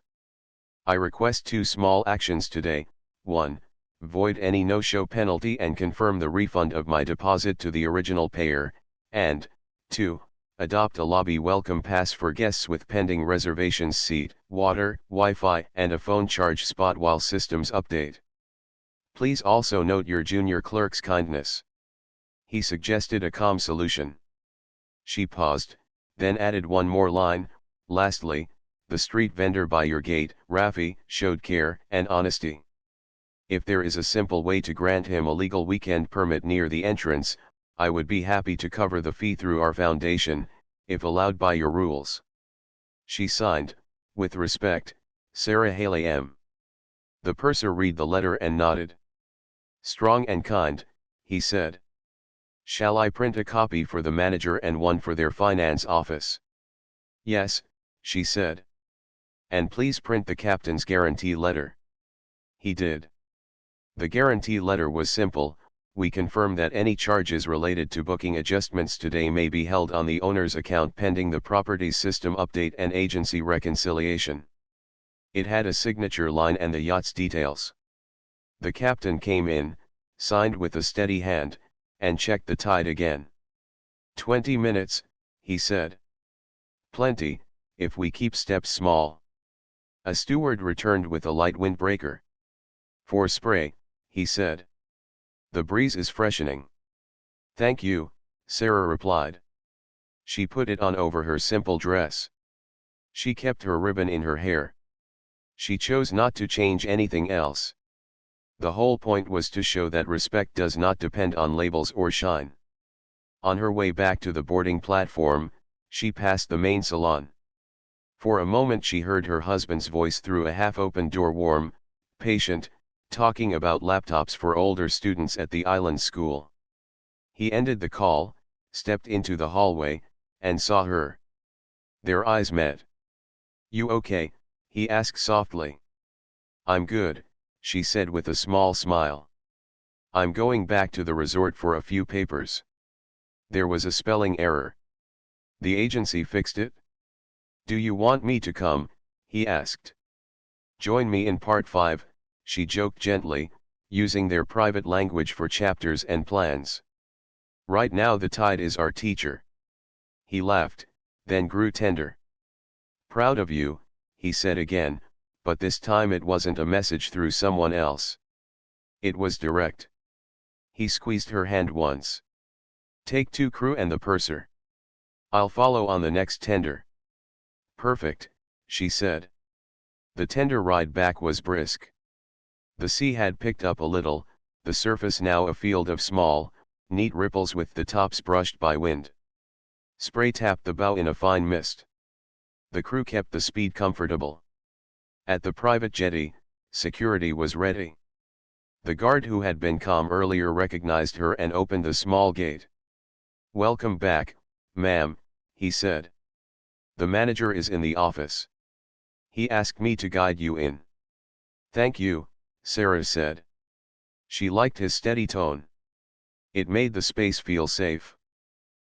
I request 2 small actions today. 1. Void any no-show penalty and confirm the refund of my deposit to the original payer, and 2. Adopt a lobby welcome pass for guests with pending reservations, seat, water, Wi-Fi, and a phone charge spot while systems update. Please also note your junior clerk's kindness. He suggested a calm solution. She paused, then added one more line. Lastly, the street vendor by your gate, Rafi, showed care and honesty. If there is a simple way to grant him a legal weekend permit near the entrance, I would be happy to cover the fee through our foundation, if allowed by your rules. She signed, with respect, Sarah Haley M. The purser read the letter and nodded. Strong and kind, he said. Shall I print a copy for the manager and one for their finance office? Yes, she said. And please print the captain's guarantee letter. He did. The guarantee letter was simple. We confirm that any charges related to booking adjustments today may be held on the owner's account pending the property system update and agency reconciliation. It had a signature line and the yacht's details. The captain came in, signed with a steady hand, and checked the tide again. 20 minutes, he said. Plenty, if we keep steps small. A steward returned with a light windbreaker. For spray, he said. The breeze is freshening. Thank you, Sarah replied. She put it on over her simple dress. She kept her ribbon in her hair. She chose not to change anything else. The whole point was to show that respect does not depend on labels or shine. On her way back to the boarding platform, she passed the main salon. For a moment she heard her husband's voice through a half-open door, warm, patient, talking about laptops for older students at the island school. He ended the call, stepped into the hallway, and saw her. Their eyes met. You okay? He asked softly. I'm good, she said with a small smile. I'm going back to the resort for a few papers. There was a spelling error. The agency fixed it? Do you want me to come? He asked. Join me in part 5, she joked gently, using their private language for chapters and plans. Right now the tide is our teacher. He laughed, then grew tender. Proud of you, he said again, but this time it wasn't a message through someone else. It was direct. He squeezed her hand once. Take 2 crew and the purser. I'll follow on the next tender. Perfect, she said. The tender ride back was brisk. The sea had picked up a little, the surface now a field of small, neat ripples with the tops brushed by wind. Spray tapped the bow in a fine mist. The crew kept the speed comfortable. At the private jetty, security was ready. The guard who had been calm earlier recognized her and opened the small gate. "Welcome back, ma'am," he said. "The manager is in the office. He asked me to guide you in." "Thank you," Sarah said. She liked his steady tone. It made the space feel safe.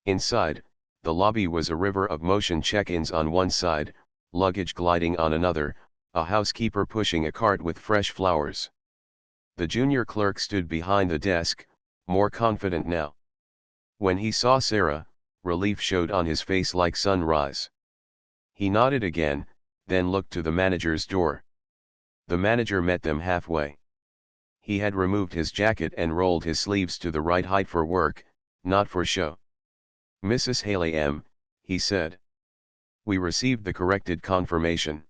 Inside, the lobby was a river of motion check-ins on one side, luggage gliding on another, a housekeeper pushing a cart with fresh flowers. The junior clerk stood behind the desk, more confident now. When he saw Sarah, relief showed on his face like sunrise. He nodded again, then looked to the manager's door. The manager met them halfway. He had removed his jacket and rolled his sleeves to the right height for work, not for show. "Mrs. Haley M., he said. "We received the corrected confirmation.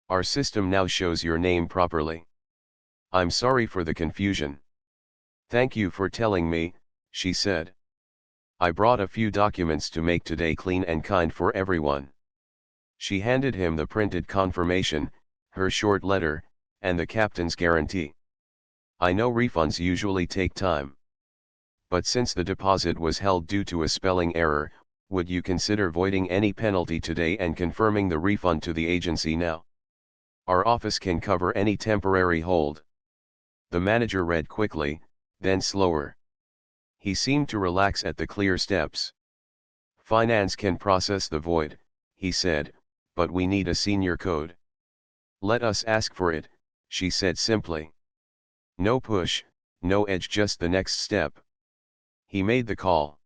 Our system now shows your name properly. I'm sorry for the confusion." "Thank you for telling me," she said. "I brought a few documents to make today clean and kind for everyone." She handed him the printed confirmation, her short letter, and the captain's guarantee. "I know refunds usually take time. But since the deposit was held due to a spelling error, would you consider voiding any penalty today and confirming the refund to the agency now? Our office can cover any temporary hold." The manager read quickly, then slower. He seemed to relax at the clear steps. "Finance can process the void," he said, "but we need a senior code." "Let us ask for it," she said simply. No push, no edge, just the next step. He made the call.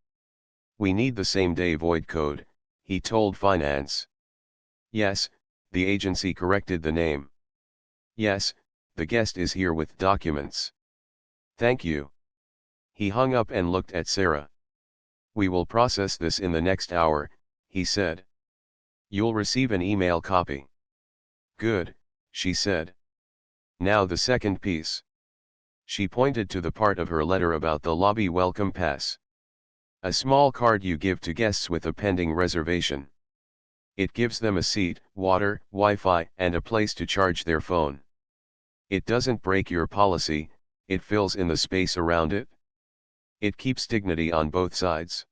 "We need the same-day void code," he told finance. "Yes," the agency corrected the name. "Yes, the guest is here with documents." "Thank you." He hung up and looked at Sarah. "We will process this in the next hour," he said. "You'll receive an email copy." "Good," she said. "Now the second piece." She pointed to the part of her letter about the lobby welcome pass. "A small card you give to guests with a pending reservation. It gives them a seat, water, Wi-Fi, and a place to charge their phone. It doesn't break your policy, it fills in the space around it. It keeps dignity on both sides."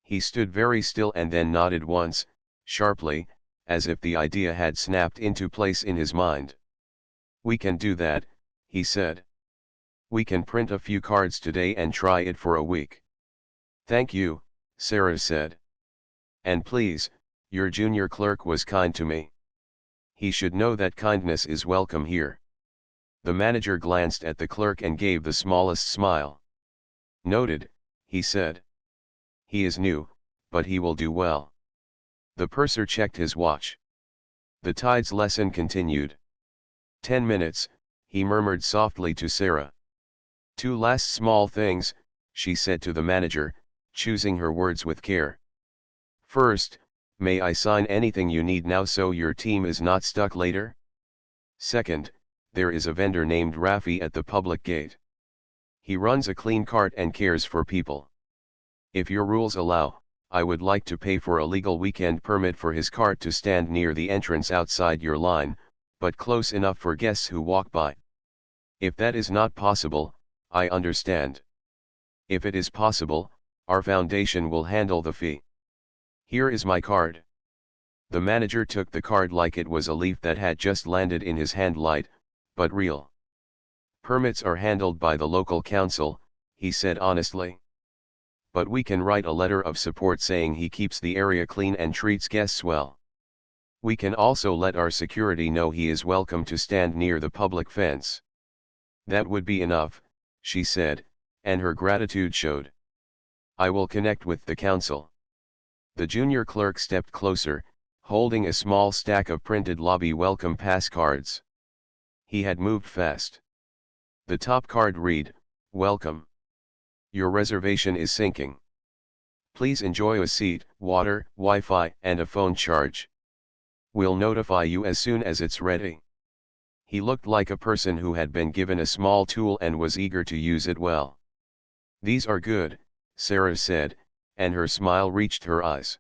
He stood very still and then nodded once, sharply, as if the idea had snapped into place in his mind. "We can do that," he said. "We can print a few cards today and try it for a week." "Thank you," Sarah said. "And please, your junior clerk was kind to me. He should know that kindness is welcome here." The manager glanced at the clerk and gave the smallest smile. "Noted," he said. "He is new, but he will do well." The purser checked his watch. The tides lesson continued. 10 minutes, he murmured softly to Sarah. "Two last small things," she said to the manager, choosing her words with care. "First, may I sign anything you need now so your team is not stuck later? Second, there is a vendor named Rafi at the public gate. He runs a clean cart and cares for people. If your rules allow, I would like to pay for a legal weekend permit for his cart to stand near the entrance outside your line, but close enough for guests who walk by. If that is not possible, I understand. If it is possible, our foundation will handle the fee. Here is my card." The manager took the card like it was a leaf that had just landed in his hand, light, but real. "Permits are handled by the local council," he said honestly. "But we can write a letter of support saying he keeps the area clean and treats guests well. We can also let our security know he is welcome to stand near the public fence." "That would be enough," she said, and her gratitude showed. "I will connect with the council." The junior clerk stepped closer, holding a small stack of printed lobby welcome pass cards. He had moved fast. The top card read, "Welcome. Your reservation is sinking. Please enjoy a seat, water, Wi-Fi, and a phone charge. We'll notify you as soon as it's ready. He looked like a person who had been given a small tool and was eager to use it well. These are good, Sarah said, and her smile reached her eyes.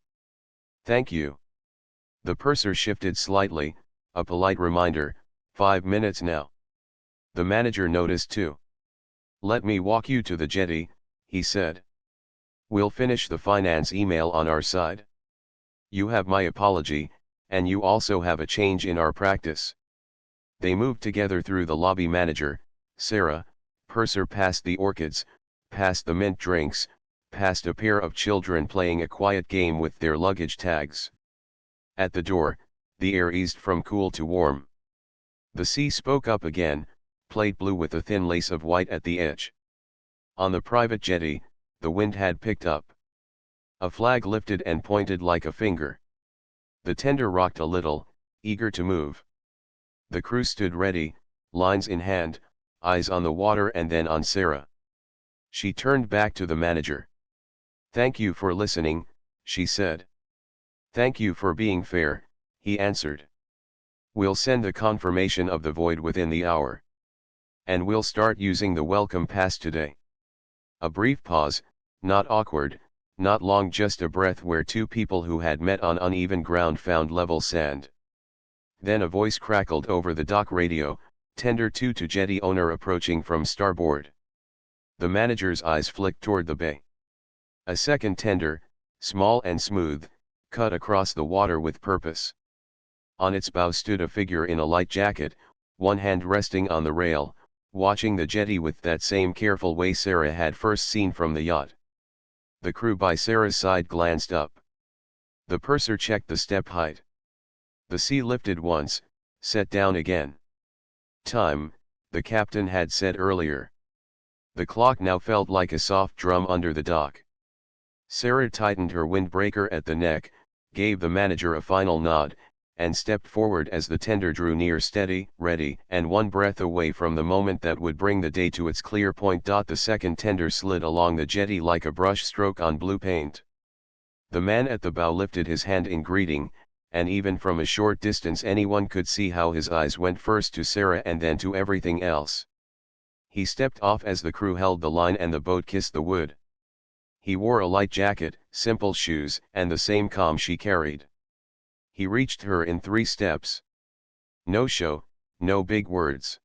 Thank you. The purser shifted slightly, a polite reminder, 5 minutes now. The manager noticed too. Let me walk you to the jetty, he said. We'll finish the finance email on our side. You have my apology, and you also have a change in our practice. They moved together through the lobby. Manager, Sarah, purser past the orchids, past the mint drinks, past a pair of children playing a quiet game with their luggage tags. At the door, the air eased from cool to warm. The sea spoke up again, plate blue with a thin lace of white at the edge. On the private jetty, the wind had picked up. A flag lifted and pointed like a finger. The tender rocked a little, eager to move. The crew stood ready, lines in hand, eyes on the water and then on Sarah. She turned back to the manager. Thank you for listening, she said. Thank you for being fair, he answered. We'll send the confirmation of the void within the hour. And we'll start using the welcome pass today. A brief pause, not awkward, not long, just a breath where two people who had met on uneven ground found level sand. Then a voice crackled over the dock radio, tender 2 to jetty owner approaching from starboard. The manager's eyes flicked toward the bay. A second tender, small and smooth, cut across the water with purpose. On its bow stood a figure in a light jacket, one hand resting on the rail, watching the jetty with that same careful way Sarah had first seen from the yacht. The crew by Sarah's side glanced up. The purser checked the step height. The sea lifted once, set down again. Time, the captain had said earlier. The clock now felt like a soft drum under the dock. Sarah tightened her windbreaker at the neck, gave the manager a final nod, and stepped forward as the tender drew near, steady, ready, and one breath away from the moment that would bring the day to its clear point. The second tender slid along the jetty like a brush stroke on blue paint. The man at the bow lifted his hand in greeting, and even from a short distance anyone could see how his eyes went first to Sarah and then to everything else. He stepped off as the crew held the line and the boat kissed the wood. He wore a light jacket, simple shoes, and the same calm she carried. He reached her in 3 steps. No show, no big words.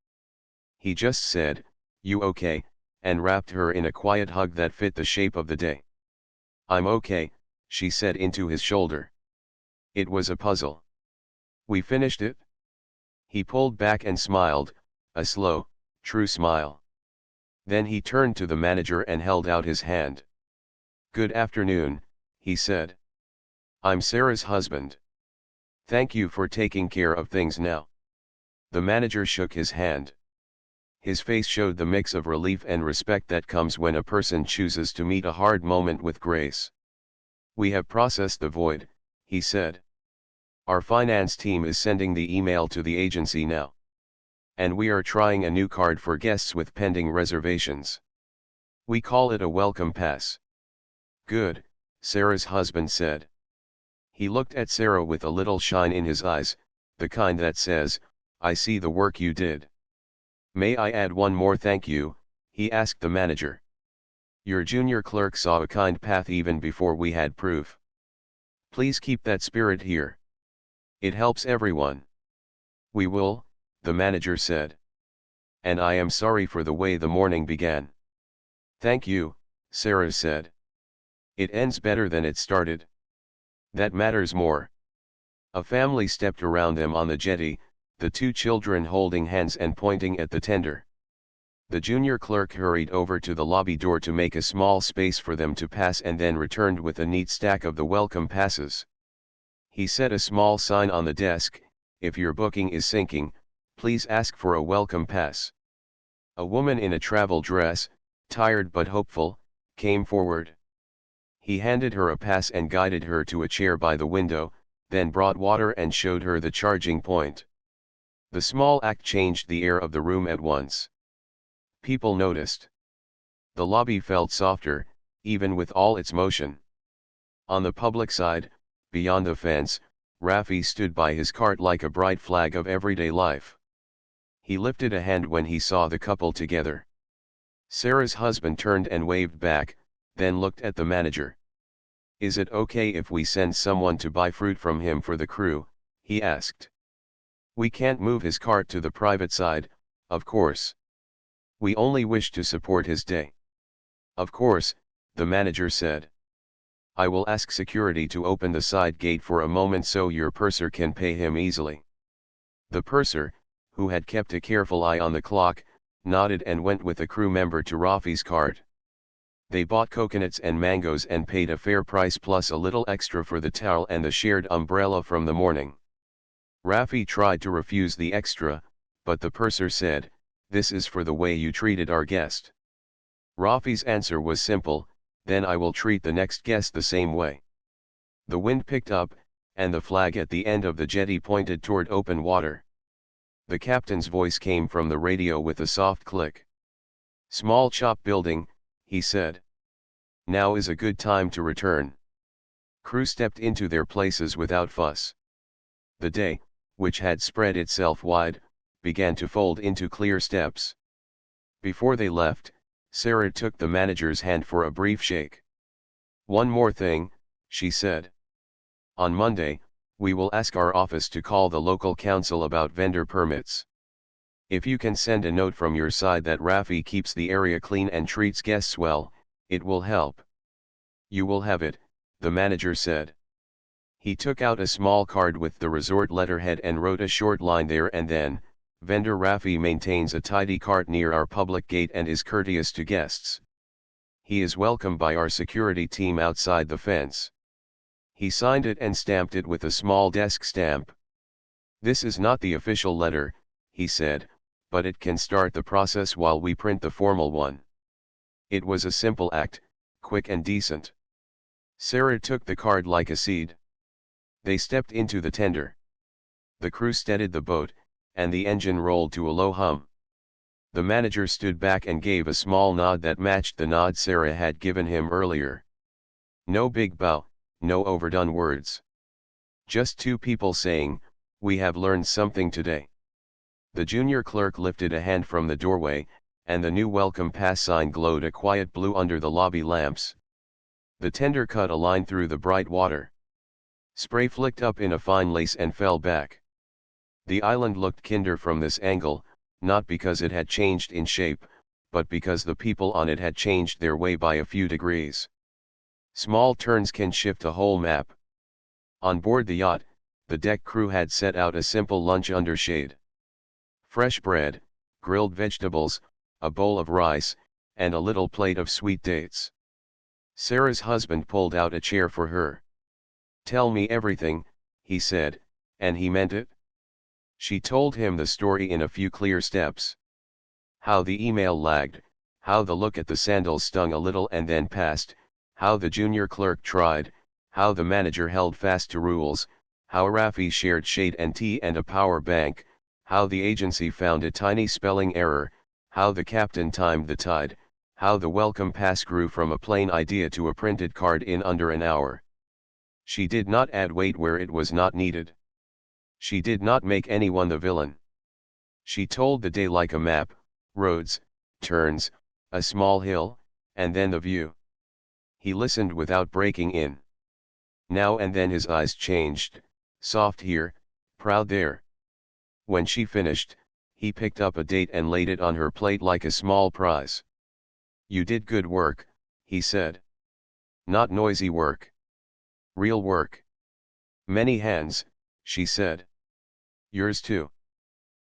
He just said, "You okay?" and wrapped her in a quiet hug that fit the shape of the day. "I'm okay," she said into his shoulder. It was a puzzle. "We finished it?" He pulled back and smiled, a slow, true smile. Then he turned to the manager and held out his hand. "Good afternoon," he said. "I'm Sarah's husband. Thank you for taking care of things now." The manager shook his hand. His face showed the mix of relief and respect that comes when a person chooses to meet a hard moment with grace. "We have processed the void," he said. "Our finance team is sending the email to the agency now. And we are trying a new card for guests with pending reservations. We call it a welcome pass." "Good," Sarah's husband said. He looked at Sarah with a little shine in his eyes, the kind that says, "I see the work you did." "May I add one more thank you?" he asked the manager. "Your junior clerk saw a kind path even before we had proof. Please keep that spirit here. It helps everyone." "We will," the manager said. "And I am sorry for the way the morning began." "Thank you," Sarah said. "It ends better than it started. That matters more." A family stepped around them on the jetty, the 2 children holding hands and pointing at the tender. The junior clerk hurried over to the lobby door to make a small space for them to pass and then returned with a neat stack of the welcome passes. He set a small sign on the desk, "If your booking is sinking, please ask for a welcome pass." A woman in a travel dress, tired but hopeful, came forward. He handed her a pass and guided her to a chair by the window, then brought water and showed her the charging point. The small act changed the air of the room at once. People noticed. The lobby felt softer, even with all its motion. On the public side, beyond the fence, Rafi stood by his cart like a bright flag of everyday life. He lifted a hand when he saw the couple together. Sarah's husband turned and waved back, then looked at the manager. "Is it okay if we send someone to buy fruit from him for the crew?" he asked. "We can't move his cart to the private side, of course. We only wish to support his day." "Of course," the manager said. "I will ask security to open the side gate for a moment so your purser can pay him easily." The purser, who had kept a careful eye on the clock, nodded and went with a crew member to Rafi's cart. They bought coconuts and mangoes and paid a fair price plus a little extra for the towel and the shared umbrella from the morning. Rafi tried to refuse the extra, but the purser said, "This is for the way you treated our guest." Rafi's answer was simple, "Then I will treat the next guest the same way." The wind picked up, and the flag at the end of the jetty pointed toward open water. The captain's voice came from the radio with a soft click. "Small chop building," he said. "Now is a good time to return." Crew stepped into their places without fuss. The day, which had spread itself wide, began to fold into clear steps. Before they left, Sarah took the manager's hand for a brief shake. "One more thing," she said. "On Monday, we will ask our office to call the local council about vendor permits. If you can send a note from your side that Rafi keeps the area clean and treats guests well, it will help." "You will have it," the manager said. He took out a small card with the resort letterhead and wrote a short line there and then, "Vendor Rafi maintains a tidy cart near our public gate and is courteous to guests. He is welcomed by our security team outside the fence." He signed it and stamped it with a small desk stamp. "This is not the official letter," he said, "but it can start the process while we print the formal one." It was a simple act, quick and decent. Sarah took the card like a seed. They stepped into the tender. The crew steadied the boat, and the engine rolled to a low hum. The manager stood back and gave a small nod that matched the nod Sarah had given him earlier. No big bow, no overdone words. Just two people saying, "We have learned something today." The junior clerk lifted a hand from the doorway, and the new welcome pass sign glowed a quiet blue under the lobby lamps. The tender cut a line through the bright water. Spray flicked up in a fine lace and fell back. The island looked kinder from this angle, not because it had changed in shape, but because the people on it had changed their way by a few degrees. Small turns can shift a whole map. On board the yacht, the deck crew had set out a simple lunch under shade. Fresh bread, grilled vegetables, a bowl of rice, and a little plate of sweet dates. Sarah's husband pulled out a chair for her. "Tell me everything," he said, and he meant it. She told him the story in a few clear steps. How the email lagged, how the look at the sandals stung a little and then passed, how the junior clerk tried, how the manager held fast to rules, how Rafi shared shade and tea and a power bank, how the agency found a tiny spelling error, how the captain timed the tide, how the welcome pass grew from a plain idea to a printed card in under an hour. She did not add weight where it was not needed. She did not make anyone the villain. She told the day like a map: roads, turns, a small hill, and then the view. He listened without breaking in. Now and then his eyes changed, soft here, proud there. When she finished, he picked up a date and laid it on her plate like a small prize. "You did good work," he said. "Not noisy work. Real work." "Many hands," she said. "Yours too."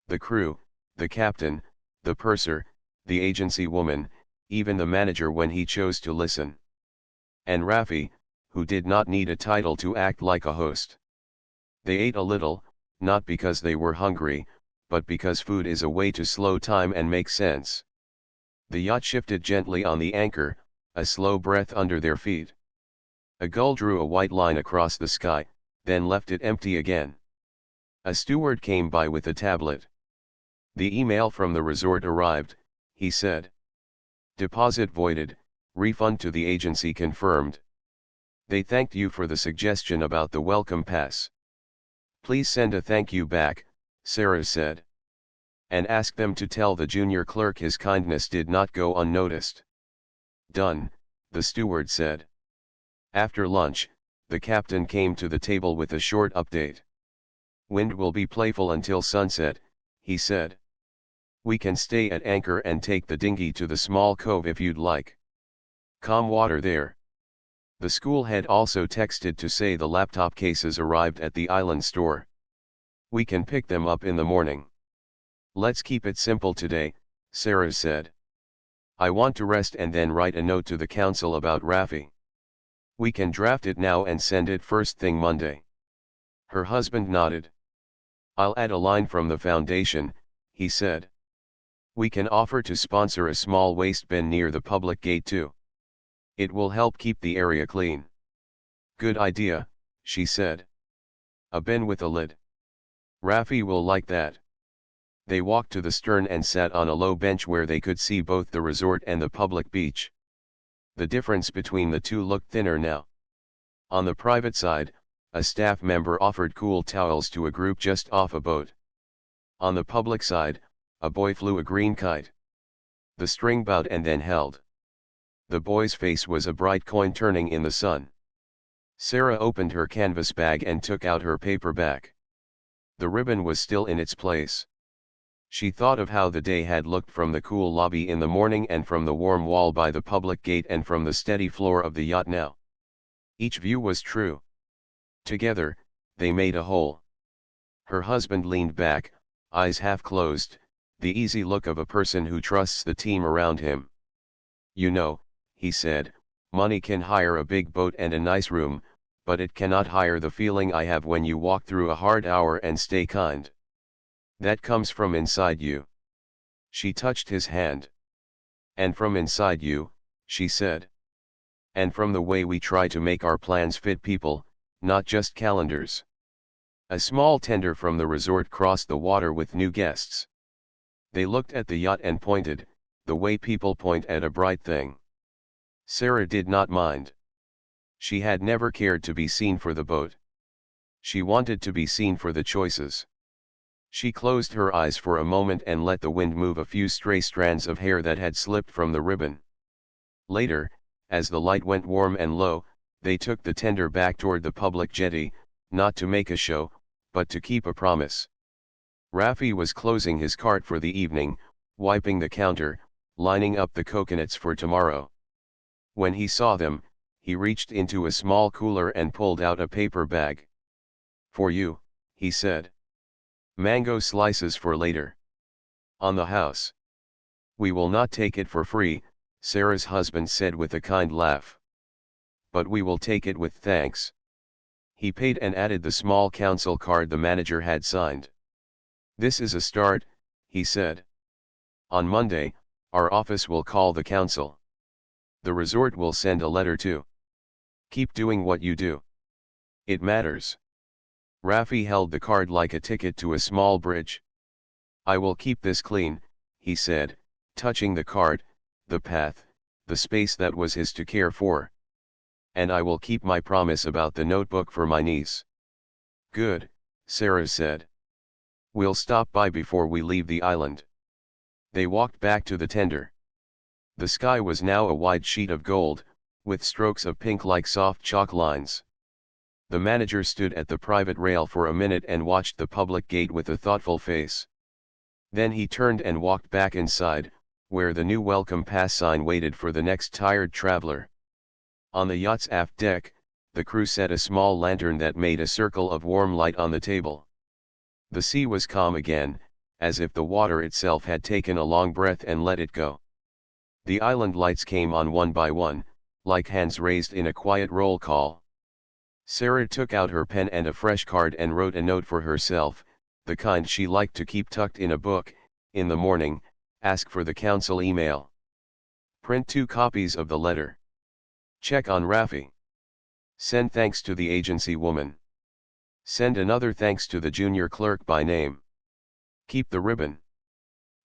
The crew, the captain, the purser, the agency woman, even the manager when he chose to listen. And Rafi, who did not need a title to act like a host. They ate a little, not because they were hungry, but because food is a way to slow time and make sense. The yacht shifted gently on the anchor, a slow breath under their feet. A gull drew a white line across the sky, then left it empty again. A steward came by with a tablet. "The email from the resort arrived," he said. "Deposit voided, refund to the agency confirmed. They thanked you for the suggestion about the welcome pass." Please send a thank you back, Sarah said. And ask them to tell the junior clerk his kindness did not go unnoticed. Done, the steward said. After lunch, the captain came to the table with a short update. Wind will be playful until sunset, he said. We can stay at anchor and take the dinghy to the small cove if you'd like. Calm water there. The school had also texted to say the laptop cases arrived at the island store. We can pick them up in the morning. Let's keep it simple today, Sarah said. I want to rest and then write a note to the council about Rafi. We can draft it now and send it first thing Monday. Her husband nodded. I'll add a line from the foundation, he said. We can offer to sponsor a small waste bin near the public gate too. It will help keep the area clean. Good idea, she said. A bin with a lid. Rafi will like that. They walked to the stern and sat on a low bench where they could see both the resort and the public beach. The difference between the two looked thinner now. On the private side, a staff member offered cool towels to a group just off a boat. On the public side, a boy flew a green kite. The string bowed and then held. The boy's face was a bright coin turning in the sun. Sarah opened her canvas bag and took out her paperback. The ribbon was still in its place. She thought of how the day had looked from the cool lobby in the morning and from the warm wall by the public gate and from the steady floor of the yacht now. Each view was true. Together, they made a whole. Her husband leaned back, eyes half closed, the easy look of a person who trusts the team around him. You know, he said, money can hire a big boat and a nice room, but it cannot hire the feeling I have when you walk through a hard hour and stay kind. That comes from inside you. She touched his hand. And from inside you, she said. And from the way we try to make our plans fit people, not just calendars. A small tender from the resort crossed the water with new guests. They looked at the yacht and pointed, the way people point at a bright thing. Sarah did not mind. She had never cared to be seen for the boat. She wanted to be seen for the choices. She closed her eyes for a moment and let the wind move a few stray strands of hair that had slipped from the ribbon. Later, as the light went warm and low, they took the tender back toward the public jetty, not to make a show, but to keep a promise. Rafi was closing his cart for the evening, wiping the counter, lining up the coconuts for tomorrow. When he saw them, he reached into a small cooler and pulled out a paper bag. For you, he said. Mango slices for later. On the house. We will not take it for free, Sarah's husband said with a kind laugh. But we will take it with thanks. He paid and added the small council card the manager had signed. This is a start, he said. On Monday, our office will call the council. The resort will send a letter too. Keep doing what you do. It matters. Rafi held the card like a ticket to a small bridge. I will keep this clean, he said, touching the card, the path, the space that was his to care for. And I will keep my promise about the notebook for my niece. Good, Sarah said. We'll stop by before we leave the island. They walked back to the tender. The sky was now a wide sheet of gold, with strokes of pink like soft chalk lines. The manager stood at the private rail for a minute and watched the public gate with a thoughtful face. Then he turned and walked back inside, where the new welcome pass sign waited for the next tired traveler. On the yacht's aft deck, the crew set a small lantern that made a circle of warm light on the table. The sea was calm again, as if the water itself had taken a long breath and let it go. The island lights came on one by one, like hands raised in a quiet roll call. Sarah took out her pen and a fresh card and wrote a note for herself, the kind she liked to keep tucked in a book. In the morning, ask for the council email. Print 2 copies of the letter. Check on Rafi. Send thanks to the agency woman. Send another thanks to the junior clerk by name. Keep the ribbon.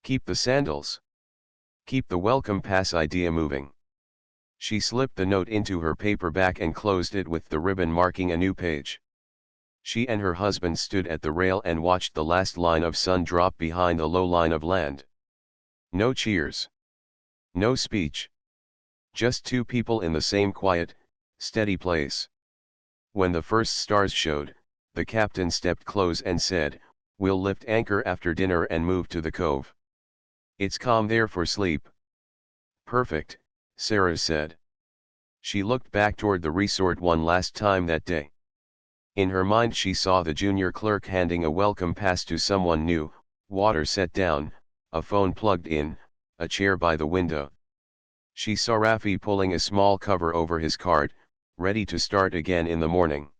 Keep the sandals. Keep the welcome pass idea moving. She slipped the note into her paperback and closed it with the ribbon marking a new page. She and her husband stood at the rail and watched the last line of sun drop behind the low line of land. No cheers. No speech. Just two people in the same quiet, steady place. When the first stars showed, the captain stepped close and said, "We'll lift anchor after dinner and move to the cove. It's calm there for sleep." "Perfect," Sarah said. She looked back toward the resort one last time that day. In her mind she saw the junior clerk handing a welcome pass to someone new, water set down, a phone plugged in, a chair by the window. She saw Rafi pulling a small cover over his cart, ready to start again in the morning.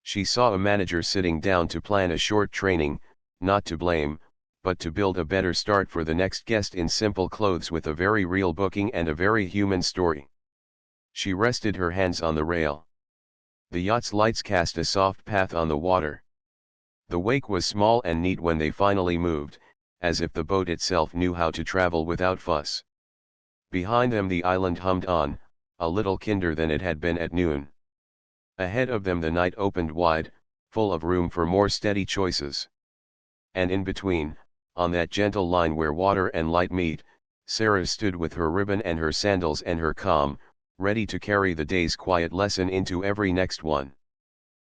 She saw a manager sitting down to plan a short training, not to blame, but to build a better start for the next guest in simple clothes with a very real booking and a very human story. She rested her hands on the rail. The yacht's lights cast a soft path on the water. The wake was small and neat when they finally moved, as if the boat itself knew how to travel without fuss. Behind them the island hummed on, a little kinder than it had been at noon. Ahead of them the night opened wide, full of room for more steady choices. And in between, on that gentle line where water and light meet, Sarah stood with her ribbon and her sandals and her calm, ready to carry the day's quiet lesson into every next one.